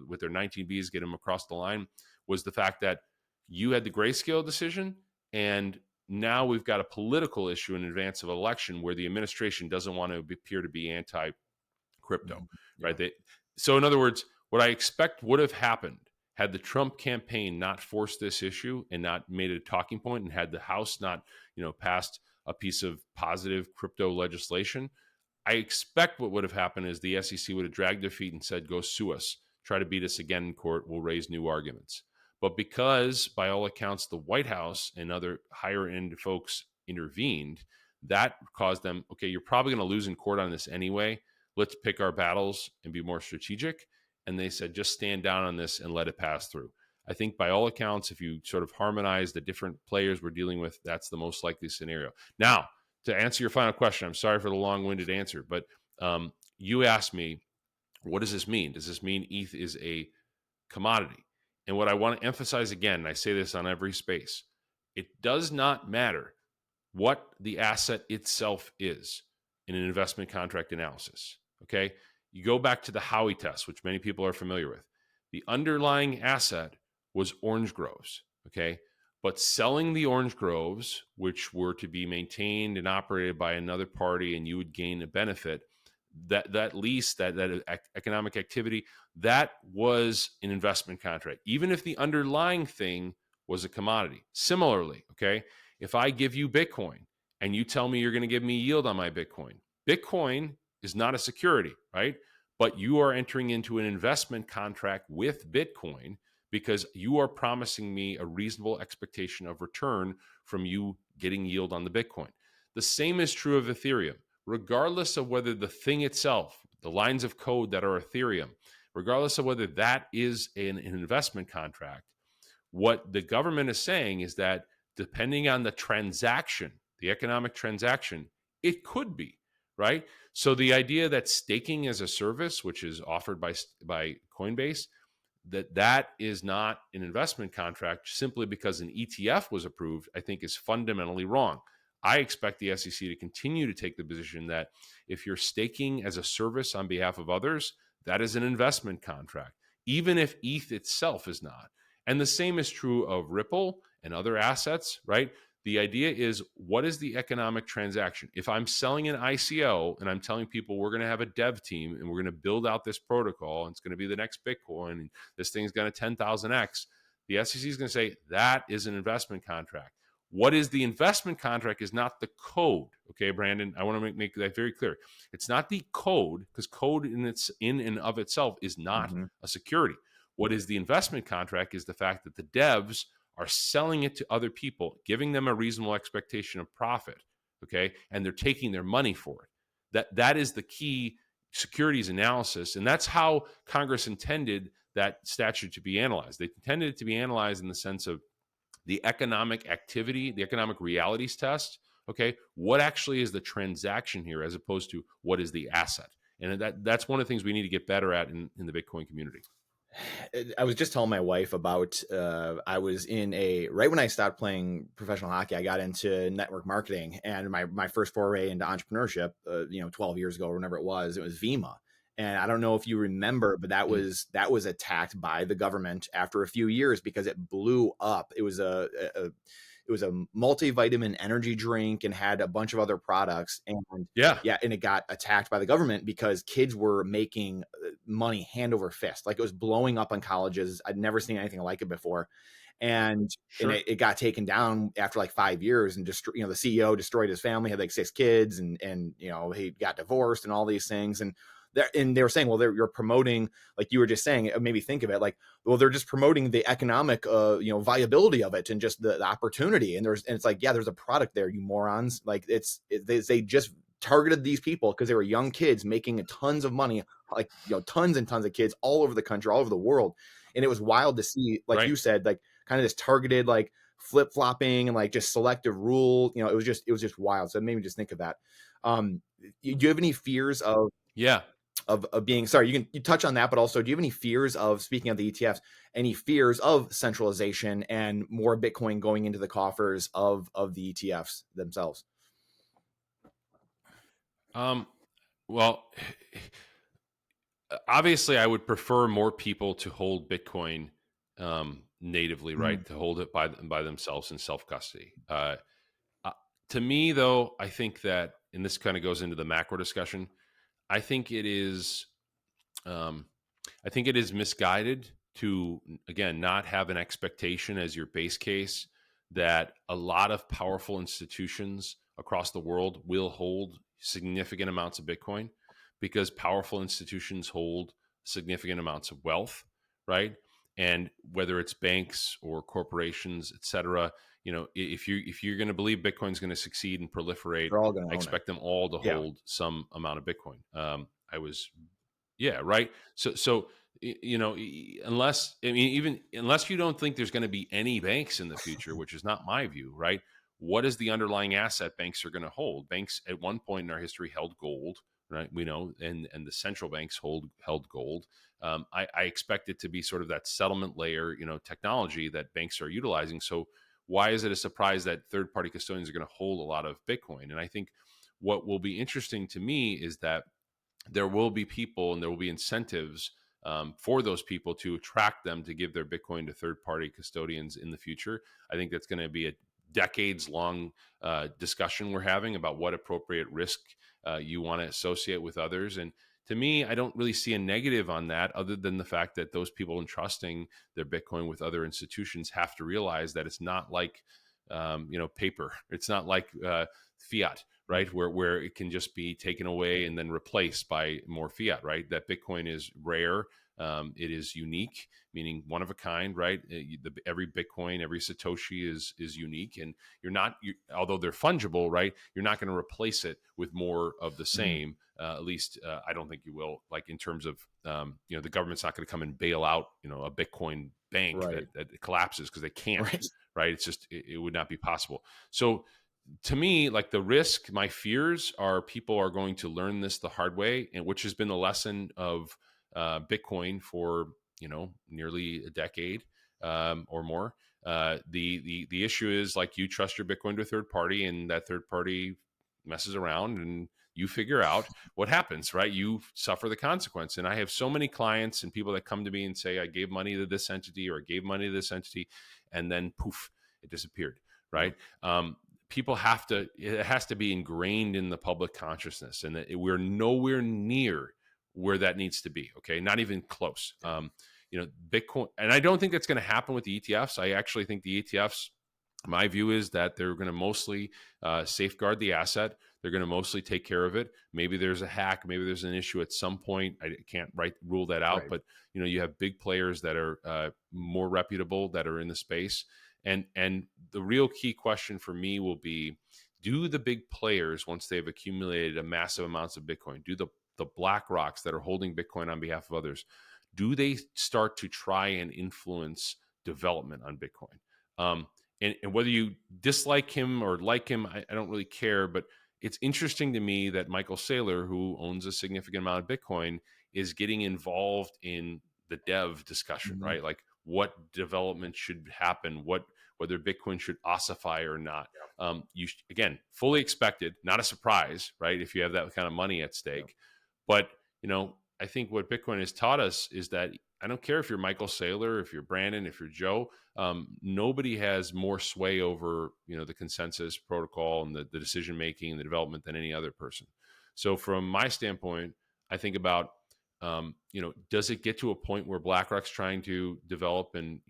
Speaker 2: with their 19Bs get them across the line was the fact that you had the Grayscale decision, and now we've got a political issue in advance of election where the administration doesn't want to appear to be anti-crypto, right? So in other words, what I expect would have happened had the Trump campaign not forced this issue and not made it a talking point, and had the House not, passed a piece of positive crypto legislation, I expect what would have happened is the SEC would have dragged their feet and said, go sue us, try to beat us again in court, we'll raise new arguments. But because, by all accounts, the White House and other higher end folks intervened, that caused them, okay, you're probably going to lose in court on this anyway. Let's pick our battles and be more strategic. And they said, just stand down on this and let it pass through. I think by all accounts, if you sort of harmonize the different players we're dealing with, that's the most likely scenario. Now, to answer your final question, I'm sorry for the long-winded answer, but you asked me, what does this mean? Does this mean ETH is a commodity? And what I want to emphasize again, and I say this on every space, it does not matter what the asset itself is in an investment contract analysis. Okay. You go back to the Howey test, which many people are familiar with. The underlying asset was orange groves. Okay. But selling the orange groves, which were to be maintained and operated by another party, and you would gain a benefit, that lease, that economic activity, that was an investment contract, even if the underlying thing was a commodity. Similarly, okay, if I give you Bitcoin and you tell me you're going to give me yield on my Bitcoin, Bitcoin is not a security, right? But you are entering into an investment contract with Bitcoin because you are promising me a reasonable expectation of return from you getting yield on the Bitcoin. The same is true of Ethereum. Regardless of whether the thing itself, the lines of code that are Ethereum, regardless of whether that is an investment contract, what the government is saying is that depending on the transaction, the economic transaction, it could be, right? So the idea that staking as a service, which is offered by Coinbase, that is not an investment contract simply because an ETF was approved, I think is fundamentally wrong. I expect the SEC to continue to take the position that if you're staking as a service on behalf of others, that is an investment contract, even if ETH itself is not. And the same is true of Ripple and other assets, right? The idea is, what is the economic transaction? If I'm selling an ICO and I'm telling people we're going to have a dev team and we're going to build out this protocol and it's going to be the next Bitcoin and this thing's going to 10,000x, the SEC is going to say that is an investment contract. What is the investment contract is not the code. Okay, Brandon, I want to make that very clear. It's not the code, because code in and of itself is not a security. What is the investment contract is the fact that the devs are selling it to other people, giving them a reasonable expectation of profit, okay? And they're taking their money for it. That is the key securities analysis, and that's how Congress intended that statute to be analyzed. They intended it to be analyzed in the sense of the economic activity, the economic realities test, okay? What actually is the transaction here as opposed to what is the asset? And that's one of the things we need to get better at in the Bitcoin community.
Speaker 1: I was just telling my wife about, I was right when I stopped playing professional hockey, I got into network marketing, and my first foray into entrepreneurship, 12 years ago, or whenever it was Vima. And I don't know if you remember, but that was attacked by the government after a few years because it blew up. It was a multivitamin energy drink and had a bunch of other products. And and it got attacked by the government because kids were making money hand over fist. Like, it was blowing up on colleges. I'd never seen anything like it before. And it got taken down after like 5 years, and the CEO destroyed his family, had like 6 kids, and he got divorced and all these things. And they were saying, well, you're promoting, like you were just saying, it made me think of it like, well, they're just promoting the economic, viability of it and just the opportunity. And it's like, yeah, there's a product there, you morons. Like, they just targeted these people because they were young kids making tons of money, like, tons and tons of kids all over the country, all over the world. And it was wild to see, like you said, like kind of this targeted, like flip-flopping and like just selective rule. It was just wild. So it made me just think of that. Do you have any fears of being, sorry, you touch on that, but also, do you have any fears of, speaking of the ETFs, any fears of centralization and more Bitcoin going into the coffers of the ETFs themselves?
Speaker 2: Well, obviously I would prefer more people to hold Bitcoin natively, right? To hold it by themselves in self-custody. To me, though, I think that, and this kind of goes into the macro discussion, I think it is misguided to, again, not have an expectation as your base case that a lot of powerful institutions across the world will hold significant amounts of Bitcoin, because powerful institutions hold significant amounts of wealth, right? And whether it's banks or corporations, et cetera, if you're going to believe Bitcoin's going to succeed and proliferate,
Speaker 1: They're all going
Speaker 2: I
Speaker 1: to own it.
Speaker 2: expect them all to
Speaker 1: Yeah.
Speaker 2: hold some amount of Bitcoin. I was Yeah, right. Unless, I mean, even unless you don't think there's going to be any banks in the future, which is not my view, right? What is the underlying asset banks are going to hold? Banks at one point in our history held gold, right? We know, and the central banks held gold. I expect it to be sort of that settlement layer, technology that banks are utilizing. So why is it a surprise that third party custodians are going to hold a lot of Bitcoin? And I think what will be interesting to me is that there will be people and there will be incentives for those people to attract them to give their Bitcoin to third party custodians in the future. I think that's going to be a decades long discussion we're having about what appropriate risk you want to associate with others. And to me, I don't really see a negative on that other than the fact that those people entrusting their Bitcoin with other institutions have to realize that it's not like, paper. It's not like fiat, right? Where it can just be taken away and then replaced by more fiat, right? That Bitcoin is rare. It is unique, meaning one of a kind, right? Every Bitcoin, every Satoshi is unique, and although they're fungible, right? You're not going to replace it with more of the
Speaker 1: Mhm.
Speaker 2: same. At least I don't think you will. Like in terms of, the government's not going to come and bail out, a Bitcoin bank
Speaker 1: Right.
Speaker 2: that collapses because they can't,
Speaker 1: Right.
Speaker 2: right? It's just it would not be possible. So to me, like the risk, my fears are people are going to learn this the hard way, and which has been the lesson of Bitcoin for nearly a decade or more. The issue is like you trust your Bitcoin to a third party, and that third party messes around, and you figure out what happens, right? You suffer the consequence. And I have so many clients and people that come to me and say, I gave money to this entity or I gave money to this entity, and then poof, it disappeared,
Speaker 1: Yep.
Speaker 2: right? People it has to be ingrained in the public consciousness, and that we're nowhere near where that needs to be. Okay, not even close.
Speaker 1: Yeah.
Speaker 2: Bitcoin, and I don't think that's going to happen with the ETFs. I actually think the ETFs, my view is that they're going to mostly safeguard the asset. They're going to mostly take care of it. Maybe there's a hack. Maybe there's an issue at some point. I can't rule that out.
Speaker 1: Right.
Speaker 2: But you have big players that are more reputable that are in the space. And the real key question for me will be: do the big players, once they've accumulated a massive amounts of Bitcoin, do the Black Rocks that are holding Bitcoin on behalf of others, do they start to try and influence development on Bitcoin? And whether you dislike him or like him, I don't really care. But it's interesting to me that Michael Saylor, who owns a significant amount of Bitcoin, is getting involved in the dev discussion,
Speaker 1: Mhm.
Speaker 2: right? Like what development should happen, whether Bitcoin should ossify or not. Again, fully expected, not a surprise, right? If you have that kind of money at
Speaker 1: Yep.
Speaker 2: stake. But I think what Bitcoin has taught us is that I don't care if you're Michael Saylor, if you're Brandon, if you're Joe. Nobody has more sway over the consensus protocol and the decision making and the development than any other person. So from my standpoint, I think about does it get to a point where BlackRock's trying to develop and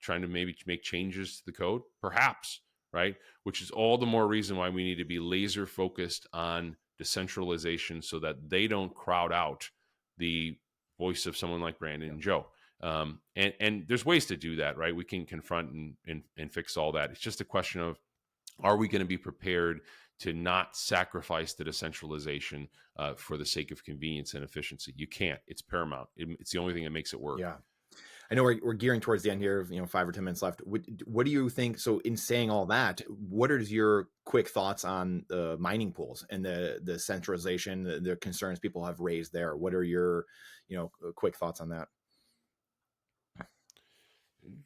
Speaker 2: trying to maybe make changes to the code? Perhaps, right? Which is all the more reason why we need to be laser focused on decentralization so that they don't crowd out the voice of someone like Brandon and Joe. And there's ways to do that, right? We can confront and fix all that. It's just a question of, are we going to be prepared to not sacrifice the decentralization for the sake of convenience and efficiency? You can't. It's paramount. It's the only thing that makes it work.
Speaker 1: Yeah. I know we're gearing towards the end here, 5 or 10 minutes left. What do you think? So in saying all that, what are your quick thoughts on the mining pools and the centralization, the concerns people have raised there? What are your, quick thoughts on that?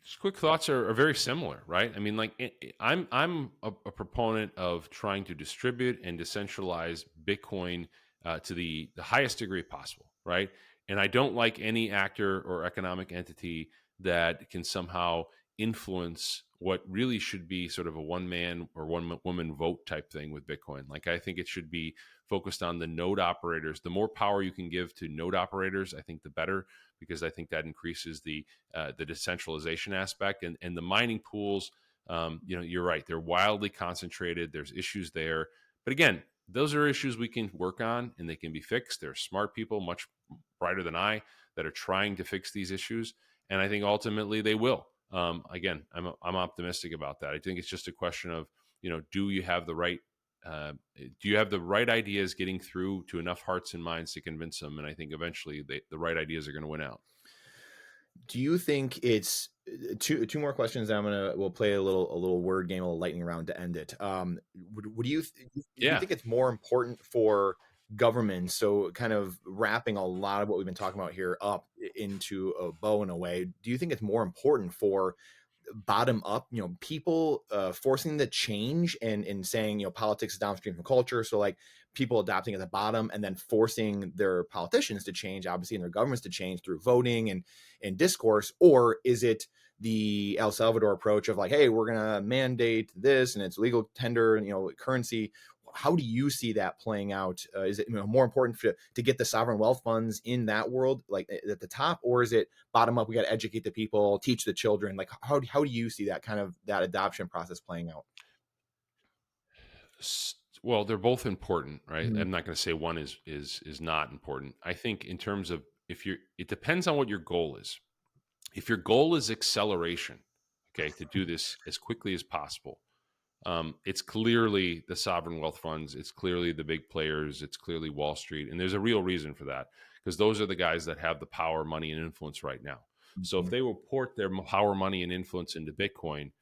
Speaker 2: Just quick thoughts are very similar, right? I mean, like I'm a proponent of trying to distribute and decentralize Bitcoin to the highest degree possible, right? And I don't like any actor or economic entity that can somehow influence what really should be sort of a one man or one woman vote type thing with Bitcoin. Like I think it should be focused on the node operators. The more power you can give to node operators, I think the better, because I think that increases the decentralization aspect and the mining pools. You're right; they're wildly concentrated. There's issues there, but again, those are issues we can work on and they can be fixed. There are smart people, much brighter than I, that are trying to fix these issues, and I think ultimately they will. Again, I'm optimistic about that. I think it's just a question of, do you have the right ideas getting through to enough hearts and minds to convince them? And I think eventually the right ideas are going to win out.
Speaker 1: Do you think it's two more questions? We'll play a little word game, a little lightning round to end it. Do you
Speaker 2: Yeah.
Speaker 1: think it's more important for government? So kind of wrapping a lot of what we've been talking about here up into a bow in a way. Do you think it's more important for bottom up, people forcing the change and saying, politics is downstream from culture. So like people adopting at the bottom and then forcing their politicians to change, obviously, and their governments to change through voting and discourse? Or is it the El Salvador approach of like, hey, we're going to mandate this and it's legal tender, currency? How do you see that playing out? Is it more important to get the sovereign wealth funds in that world, like at the top, or is it bottom up? We got to educate the people, teach the children. Like, how do you see that kind of that adoption process playing out?
Speaker 2: Well, they're both important, right?
Speaker 1: Mhm.
Speaker 2: I'm not going to say one is not important. I think in terms of it depends on what your goal is. If your goal is acceleration, okay, to do this as quickly as possible, it's clearly the sovereign wealth funds. It's clearly the big players. It's clearly Wall Street. And there's a real reason for that, because those are the guys that have the power, money, and influence right now. So if
Speaker 1: Mhm.
Speaker 2: they will port their power, money, and influence into Bitcoin,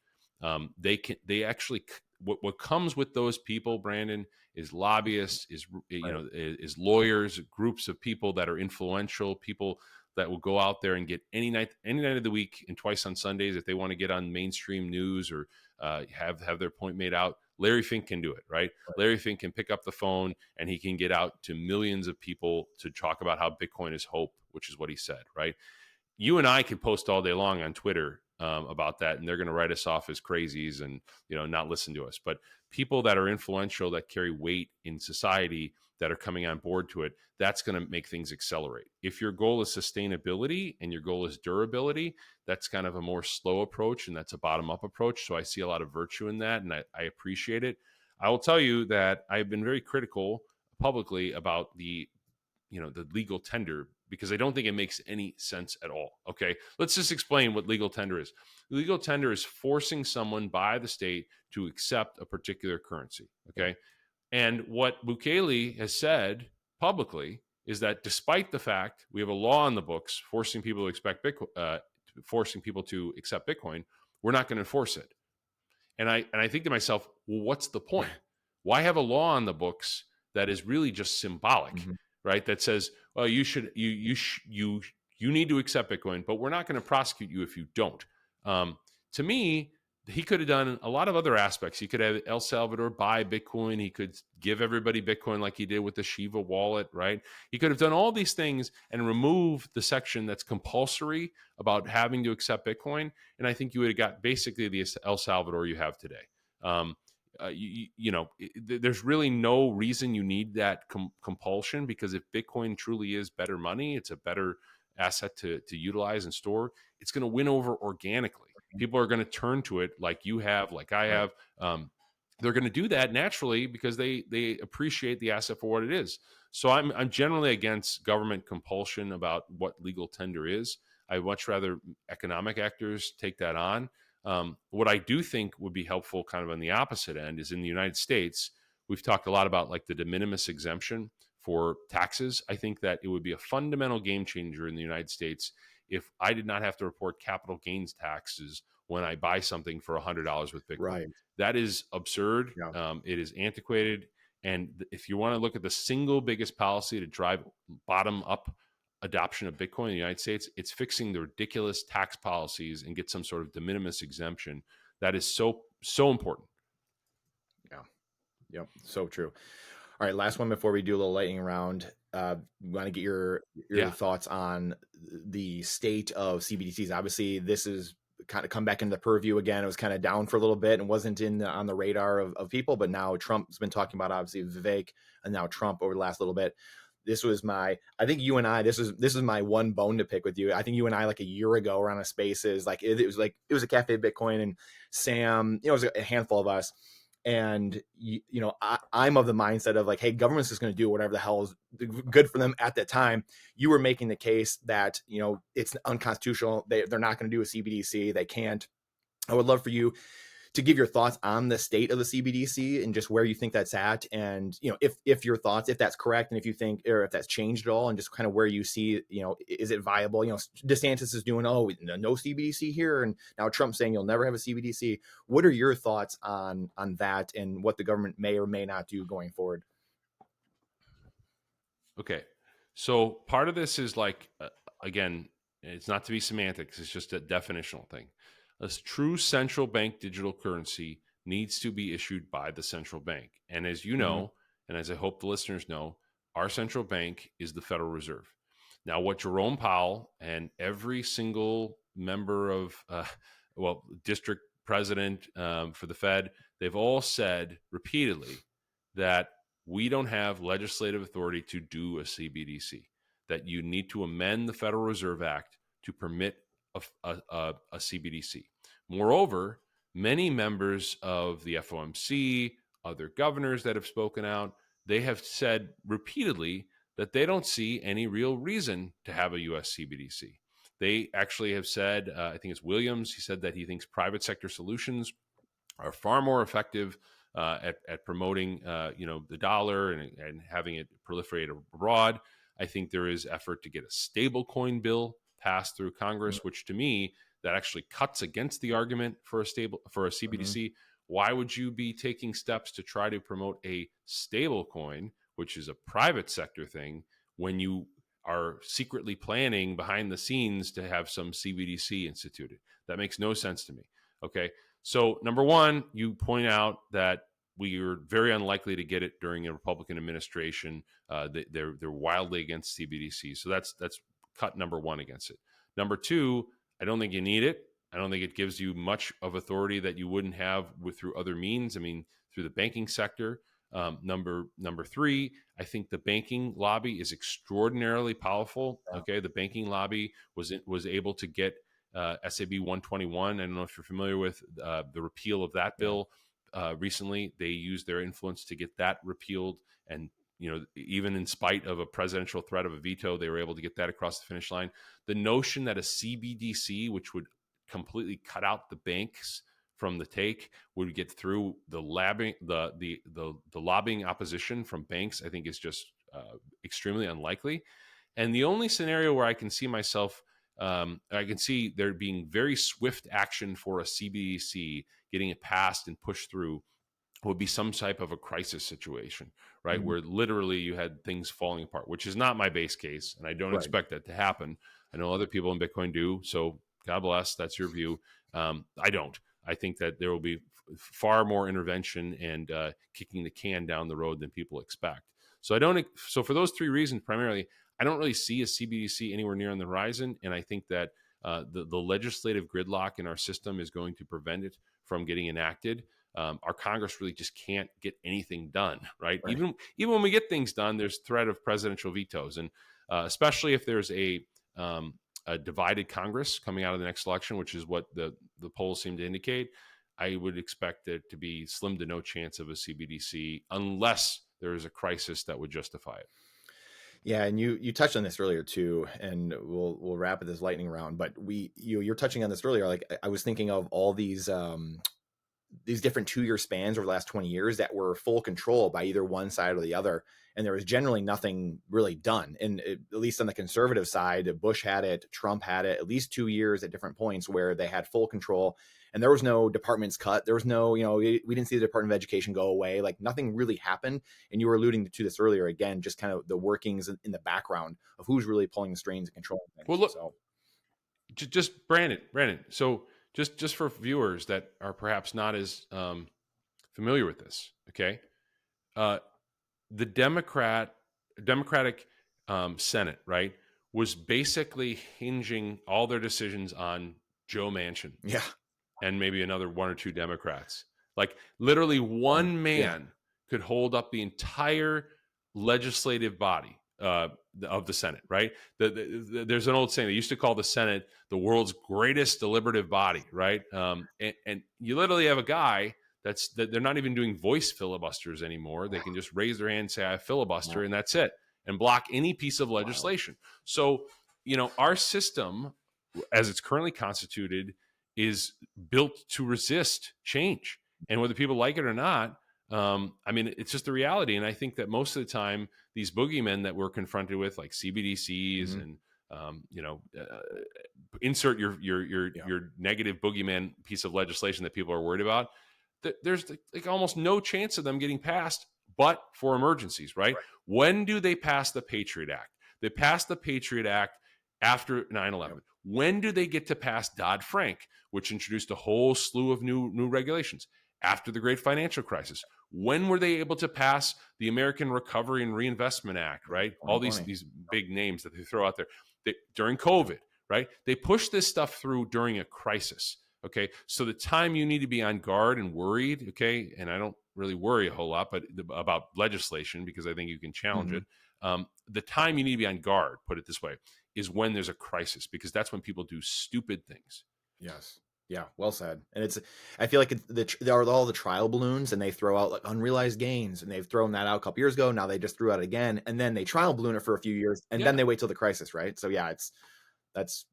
Speaker 2: they actually, what comes with those people, Brandon, is lobbyists,
Speaker 1: Right.
Speaker 2: is lawyers, groups of people that are influential, people that will go out there and get any night of the week and twice on Sundays if they want to get on mainstream news or have their point made out. Larry Fink can do it, right? Larry Fink can pick up the phone and he can get out to millions of people to talk about how Bitcoin is hope, which is what he said, right? You and I could post all day long on Twitter about that, and they're going to write us off as crazies and not listen to us. But people that are influential, that carry weight in society, that are coming on board to it, that's going to make things accelerate. If your goal is sustainability and your goal is durability, that's kind of a more slow approach, and that's a bottom up approach. So I see a lot of virtue in that, and I appreciate it. I will tell you that I've been very critical publicly about the legal tender, because I don't think it makes any sense at all. Okay, let's just explain what legal tender is. Legal tender is forcing someone by the state to accept a particular currency. Okay, and what Bukele has said publicly is that despite the fact we have a law on the books forcing people to expect Bitcoin, forcing people to accept Bitcoin, we're not going to enforce it. And I think to myself, well, what's the point? Why have a law on the books that is really just symbolic,
Speaker 1: Mhm.
Speaker 2: right? That says, well, you need to accept Bitcoin, but we're not going to prosecute you if you don't. To me, he could have done a lot of other aspects. He could have El Salvador buy Bitcoin. He could give everybody Bitcoin like he did with the Shiva wallet, right? He could have done all these things and remove the section that's compulsory about having to accept Bitcoin. And I think you would have got basically the El Salvador you have today. Um, there's really no reason you need that compulsion, because if Bitcoin truly is better money, it's a better asset to utilize and store. It's going to win over organically. People are going to turn to it like you have, like I
Speaker 1: Right.
Speaker 2: have. They're going to do that naturally because they appreciate the asset for what it is. So I'm generally against government compulsion about what legal tender is. I much rather economic actors take that on. What I do think would be helpful, kind of on the opposite end, is in the United States, we've talked a lot about like the de minimis exemption for taxes. I think that it would be a fundamental game changer in the United States if I did not have to report capital gains taxes when I buy something for $100 with Bitcoin.
Speaker 1: Right.
Speaker 2: That is absurd.
Speaker 1: Yeah.
Speaker 2: It is antiquated. And if you want to look at the single biggest policy to drive bottom up adoption of Bitcoin in the United States, it's fixing the ridiculous tax policies and get some sort of de minimis exemption. That is so important.
Speaker 1: Yeah. Yep. So true. All right, last one before we do a little lightning round. We want to get your
Speaker 2: Yeah.
Speaker 1: thoughts on the state of CBDCs. Obviously, this is kind of come back into the purview again. It was kind of down for a little bit and wasn't on the radar of people, but now Trump's been talking about, obviously, Vivek and now Trump over the last little bit. This was I think you and I, this is my one bone to pick with you. I think you and I, like a year ago, were on a Spaces, it was a Cafe Bitcoin, and Sam, it was a handful of us. And I'm of the mindset of like, hey, government's just going to do whatever the hell is good for them at that time. You were making the case that it's unconstitutional. They're not going to do a CBDC. They can't. I would love for you to give your thoughts on the state of the CBDC and just where you think that's at, and if your thoughts, if that's correct, and if you think, or if that's changed at all, and just kind of where you see, is it viable? DeSantis is doing, oh, no CBDC here, and now Trump's saying you'll never have a CBDC. What are your thoughts on that, and what the government may or may not do going forward?
Speaker 2: Okay, so part of this is like, again, it's not to be semantics, it's just a definitional thing. A true central bank digital currency needs to be issued by the central bank. And as you know, and as I hope the listeners know, our central bank is the Federal Reserve. Now, what Jerome Powell and every single member of, district president for the Fed, they've all said repeatedly that we don't have legislative authority to do a CBDC, that you need to amend the Federal Reserve Act to permit a CBDC. Moreover, many members of the FOMC, other governors that have spoken out, they have said repeatedly that they don't see any real reason to have a US CBDC. They actually have said, I think it's Williams, he said that he thinks private sector solutions are far more effective at promoting, the dollar and having it proliferate abroad. I think there is effort to get a stable coin bill passed through Congress, which to me, that actually cuts against the argument for a CBDC. Why would you be taking steps to try to promote a stable coin, which is a private sector thing, when you are secretly planning behind the scenes to have some CBDC instituted? That makes no sense to me. Okay. So number one, you point out that we are very unlikely to get it during a Republican administration. They're wildly against CBDC. So that's cut number one against it. Number two, I don't think you need it. I don't think it gives you much of authority that you wouldn't have through other means. I mean, through the banking sector. Number three, I think the banking lobby is extraordinarily powerful. Okay, the banking lobby was able to get SAB 121. I don't know if you're familiar with the repeal of that bill. Recently, they used their influence to get that repealed, and even in spite of a presidential threat of a veto, they were able to get that across the finish line. The notion that a CBDC, which would completely cut out the banks from the take, would get through the lobbying opposition from banks, I think is just extremely unlikely. And the only scenario where I can see myself, I can see there being very swift action for a CBDC, getting it passed and pushed through, would be some type of a crisis situation, right? Where literally you had things falling apart, which is not my base case. And I don't expect that to happen. I know other people in Bitcoin do. So God bless, that's your view. I don't. I think that there will be far more intervention and kicking the can down the road than people expect. So for those three reasons, primarily, I don't really see a CBDC anywhere near on the horizon. And I think that the legislative gridlock in our system is going to prevent it from getting enacted. Our Congress really just can't get anything done, right? Even when we get things done, there's threat of presidential vetoes, and especially if there's a divided Congress coming out of the next election, which is what the polls seem to indicate, I would expect there to be slim to no chance of a CBDC unless there is a crisis that would justify it.
Speaker 1: Yeah, and you touched on this earlier too, and we'll wrap it this lightning round. But you're touching on this earlier. Like I was thinking of all these different 2-year spans over the last 20 years that were full control by either one side or the other. And there was generally nothing really done. And at least on the conservative side, Bush had it, Trump had it, at least 2 years at different points where they had full control. And there was no departments cut. There was no, we didn't see the Department of Education go away. Like nothing really happened. And you were alluding to this earlier, again, just kind of the workings in the background of who's really pulling the strings and controlling things.
Speaker 2: Well, look, just Brandon. So just for viewers that are perhaps not as familiar with this, okay? The Democratic Senate, right, was basically hinging all their decisions on Joe Manchin.
Speaker 1: Yeah.
Speaker 2: And maybe another one or two Democrats. Like literally one man could hold up the entire legislative body of the Senate, right? There's an old saying, they used to call the Senate the world's greatest deliberative body, right? And you literally have a guy that they're not even doing voice filibusters anymore. They can just raise their hand and say, I filibuster,
Speaker 1: Wow.
Speaker 2: and that's it, and block any piece of legislation. So, our system, as it's currently constituted, is built to resist change. And whether people like it or not, it's just the reality. And I think that most of the time, these boogeymen that we're confronted with, like CBDCs and insert your negative boogeyman piece of legislation that people are worried about, there's like almost no chance of them getting passed, but for emergencies, right? When do they pass the Patriot Act? They passed the Patriot Act after 9/11. Yep. When do they get to pass Dodd-Frank, which introduced a whole slew of new regulations? After the great financial crisis. When were they able to pass the American Recovery and Reinvestment Act, right? All these big names that they throw out there. During COVID, right? They push this stuff through during a crisis, okay? So the time you need to be on guard and worried, okay? And I don't really worry a whole lot about legislation because I think you can challenge it. The time you need to be on guard, put it this way, is when there's a crisis, because that's when people do stupid things.
Speaker 1: Yes. Yeah, well said. And I feel like there are all the trial balloons, and they throw out like unrealized gains, and they've thrown that out a couple years ago. Now they just threw out again, and then they trial balloon it for a few years, and then they wait till the crisis, right? So yeah, that's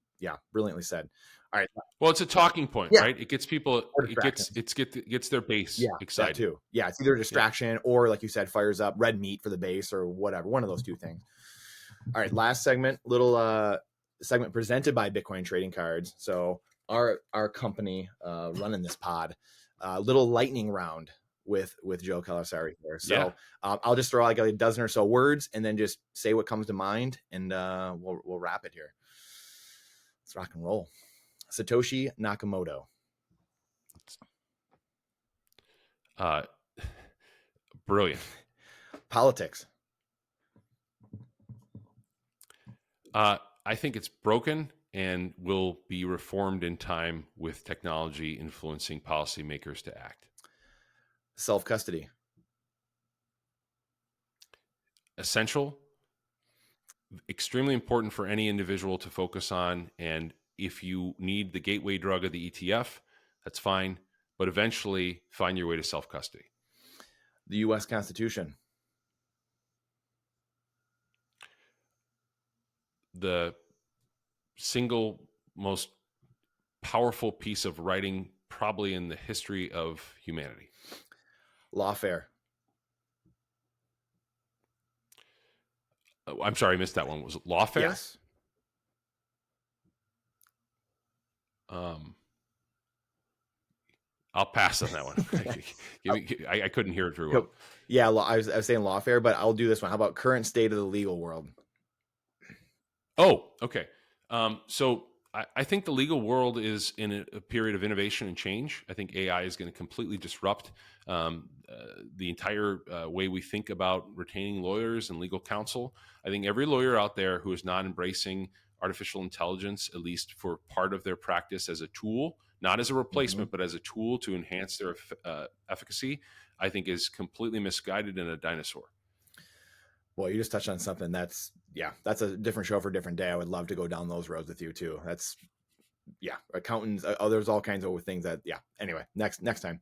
Speaker 1: brilliantly said. All right.
Speaker 2: Well, it's a talking point, right? It gets people, it gets their base excited.
Speaker 1: That too. Yeah, it's either a distraction or, like you said, fires up red meat for the base or whatever. One of those two things. All right, last segment, little segment presented by Bitcoin Trading Cards. So our company running this pod, little lightning round with Joe Calasari here. So I'll just throw like a dozen or so words and then just say what comes to mind, and we'll wrap it here. Let's rock and roll. Satoshi Nakamoto.
Speaker 2: Brilliant.
Speaker 1: Politics.
Speaker 2: I think it's broken and will be reformed in time with technology influencing policymakers to act.
Speaker 1: Self-custody.
Speaker 2: Essential, extremely important for any individual to focus on. And if you need the gateway drug of the ETF, that's fine. But eventually find your way to self-custody.
Speaker 1: The U.S. Constitution.
Speaker 2: The single most powerful piece of writing probably in the history of humanity.
Speaker 1: Lawfare.
Speaker 2: I'm sorry, I missed that one. Was it lawfare?
Speaker 1: Yes.
Speaker 2: I'll pass on that one. I couldn't hear it very well.
Speaker 1: Yeah, I was saying lawfare, but I'll do this one. How about current state of the legal world?
Speaker 2: Oh, okay. So I think the legal world is in a period of innovation and change. I think AI is going to completely disrupt the entire way we think about retaining lawyers and legal counsel. I think every lawyer out there who is not embracing artificial intelligence, at least for part of their practice as a tool, not as a replacement, but as a tool to enhance their efficacy, I think is completely misguided and a dinosaur.
Speaker 1: Well, you just touched on something that's a different show for a different day. I would love to go down those roads with you too. That's accountants. There's all kinds of things that, anyway, next time.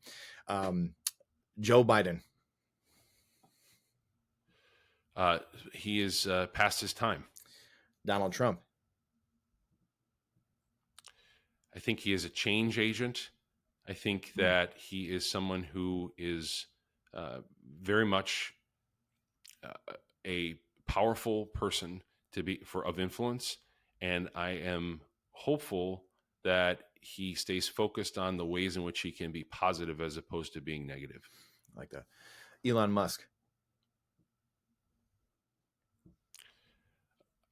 Speaker 1: Joe Biden.
Speaker 2: He is past his time.
Speaker 1: Donald Trump.
Speaker 2: I think he is a change agent. I think that he is someone who is very much a powerful person of influence, and I am hopeful that he stays focused on the ways in which he can be positive as opposed to being negative.
Speaker 1: I like that. Elon Musk.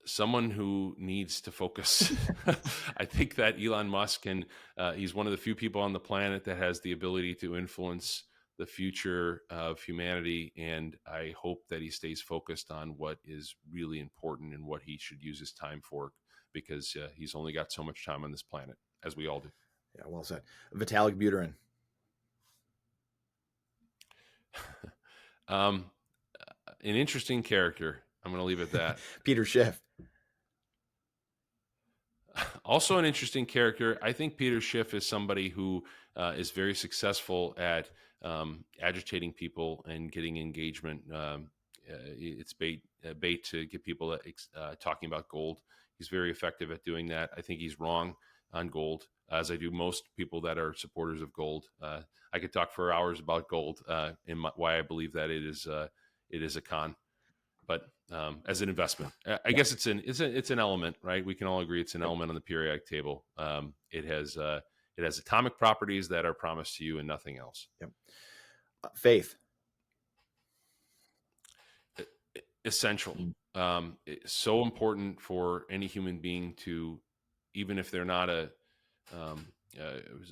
Speaker 2: Someone who needs to focus. I think that Elon Musk, and he's one of the few people on the planet that has the ability to influence the future of humanity. And I hope that he stays focused on what is really important and what he should use his time for, because he's only got so much time on this planet, as we all do.
Speaker 1: Yeah, well said. Vitalik Buterin.
Speaker 2: An interesting character. I'm going to leave it at that.
Speaker 1: Peter Schiff.
Speaker 2: Also an interesting character. I think Peter Schiff is somebody who is very successful at agitating people and getting engagement. It's bait to get people talking about gold. He's very effective at doing that. I think he's wrong on gold, as I do most people that are supporters of gold. I could talk for hours about gold and why I believe that it is a con. But as an investment, I guess it's an element, right? We can all agree it's an element on the periodic table. It has atomic properties that are promised to you and nothing else.
Speaker 1: Yep. Faith.
Speaker 2: Essential. It's so important for any human being to, even if they're not a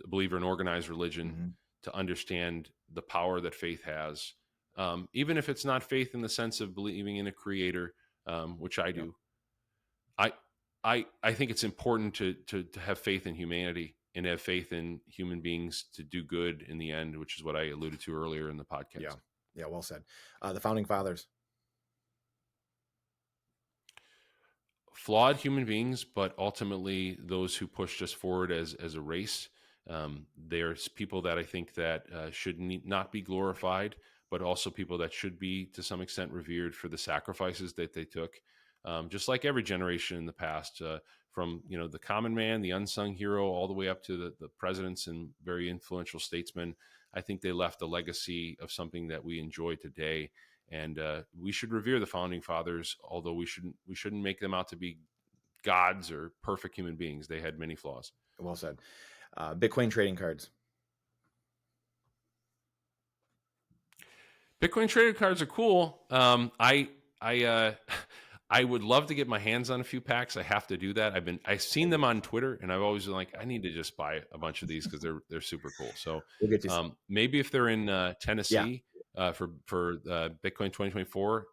Speaker 2: believer in organized religion, to understand the power that faith has. Even if it's not faith in the sense of believing in a creator, which I do. I think it's important to have faith in humanity and have faith in human beings to do good in the end, which is what I alluded to earlier in the podcast.
Speaker 1: Yeah, well said. The founding fathers.
Speaker 2: Flawed human beings, but ultimately those who pushed us forward as a race. There's people that I think that should not be glorified, but also people that should be to some extent revered for the sacrifices that they took. Just like every generation in the past, from the common man, the unsung hero, all the way up to the presidents and very influential statesmen. I think they left a legacy of something that we enjoy today. And we should revere the founding fathers, although we shouldn't make them out to be gods or perfect human beings. They had many flaws.
Speaker 1: Well said. Bitcoin trading cards.
Speaker 2: Bitcoin trading cards are cool. I would love to get my hands on a few packs. I have to do that. I've seen them on Twitter, and I've always been like, I need to just buy a bunch of these because they're super cool. So
Speaker 1: we'll get to
Speaker 2: maybe if they're in Tennessee for Bitcoin 2024,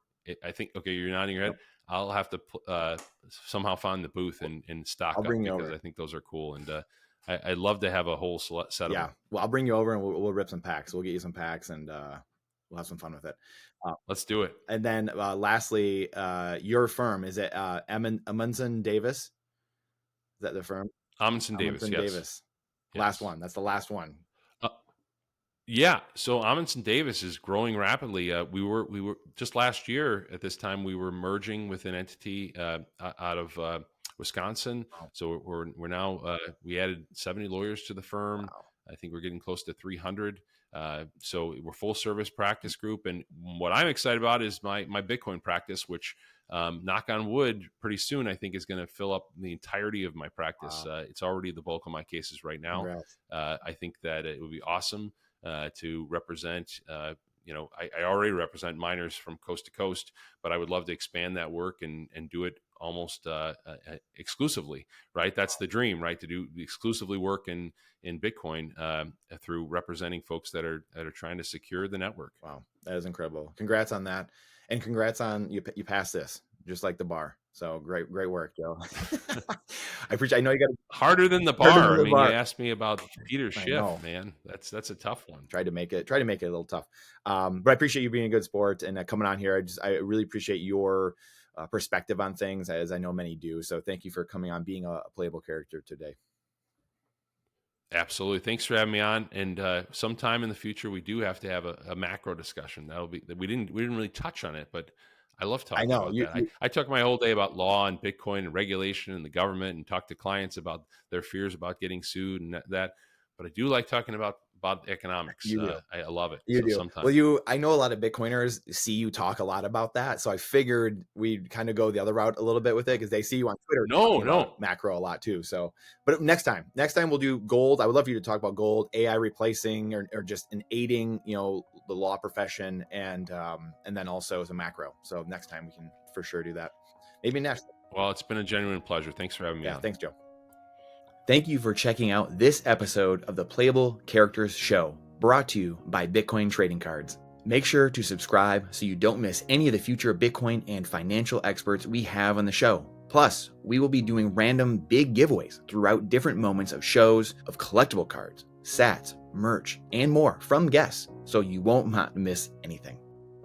Speaker 2: I think you're nodding your head. Yep. I'll have to somehow find the booth and stock up because I think those are cool, and I'd love to have a whole set of them.
Speaker 1: Well, I'll bring you over and we'll rip some packs. We'll get you some packs and we'll have some fun with it.
Speaker 2: Let's do it.
Speaker 1: And then lastly, your firm, is it Amundsen Davis? Is that the firm?
Speaker 2: Amundsen Davis, yes.
Speaker 1: Davis. Last one. That's the last one.
Speaker 2: Yeah. So Amundsen Davis is growing rapidly. We were just last year at this time, we were merging with an entity out of Wisconsin. Wow. So we're now, we added 70 lawyers to the firm. Wow. I think we're getting close to 300. So we're full service practice group. And what I'm excited about is my Bitcoin practice, which knock on wood, pretty soon, I think is going to fill up the entirety of my practice. Wow. It's already the bulk of my cases right now. I think that it would be awesome to represent, I already represent miners from coast to coast, but I would love to expand that work and do it almost exclusively, right? That's the dream, right? To do exclusively work in Bitcoin through representing folks that are trying to secure the network.
Speaker 1: Wow, that is incredible. Congrats on that, and congrats on you passed this just like the bar. So great work, Joe. I appreciate. I know you got
Speaker 2: harder than the bar. You asked me about Peter Schiff, man. That's a tough one.
Speaker 1: Tried to make it a little tough, but I appreciate you being a good sport and coming on here. I really appreciate your perspective on things, as I know many do. So thank you for coming on, being a playable character today.
Speaker 2: Absolutely. Thanks for having me on. And sometime in the future, we do have to have a macro discussion. That'll be, we didn't really touch on it, but I love talking about that. I talk my whole day about law and Bitcoin and regulation and the government, and talk to clients about their fears about getting sued and that. But I do like talking about economics. I love it.
Speaker 1: You do. Sometimes. Well, I know a lot of Bitcoiners see you talk a lot about that. So I figured we'd kind of go the other route a little bit with it, because they see you on Twitter.
Speaker 2: No.
Speaker 1: Macro a lot too. So, but next time we'll do gold. I would love for you to talk about gold, AI replacing or just in aiding, the law profession, and then also as a macro. So next time we can for sure do that. Maybe next.
Speaker 2: Well, it's been a genuine pleasure. Thanks for having me on.
Speaker 1: Thanks, Joe. Thank you for checking out this episode of the Playable Characters Show, brought to you by Bitcoin Trading Cards. Make sure to subscribe so you don't miss any of the future Bitcoin and financial experts we have on the show. Plus, we will be doing random big giveaways throughout different moments of shows of collectible cards, sats, merch, and more from guests, so you won't want to miss anything.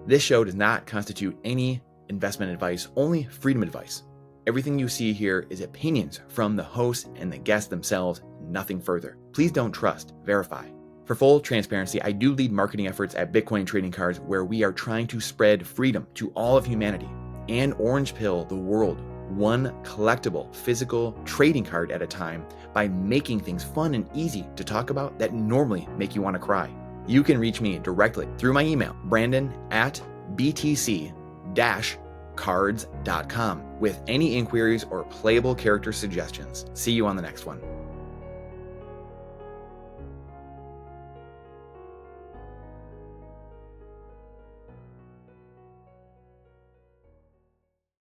Speaker 1: This show does not constitute any investment advice, only freedom advice. Everything you see here is opinions from the host and the guests themselves, nothing further. Please don't trust, verify, For full transparency, I do lead marketing efforts at Bitcoin Trading Cards where we are trying to spread freedom to all of humanity and orange pill the world one collectible physical trading card at a time by making things fun and easy to talk about that normally make you want to cry. You can reach me directly through my email, brandon@btc-cards.com, with any inquiries or playable character suggestions. See you on the next one.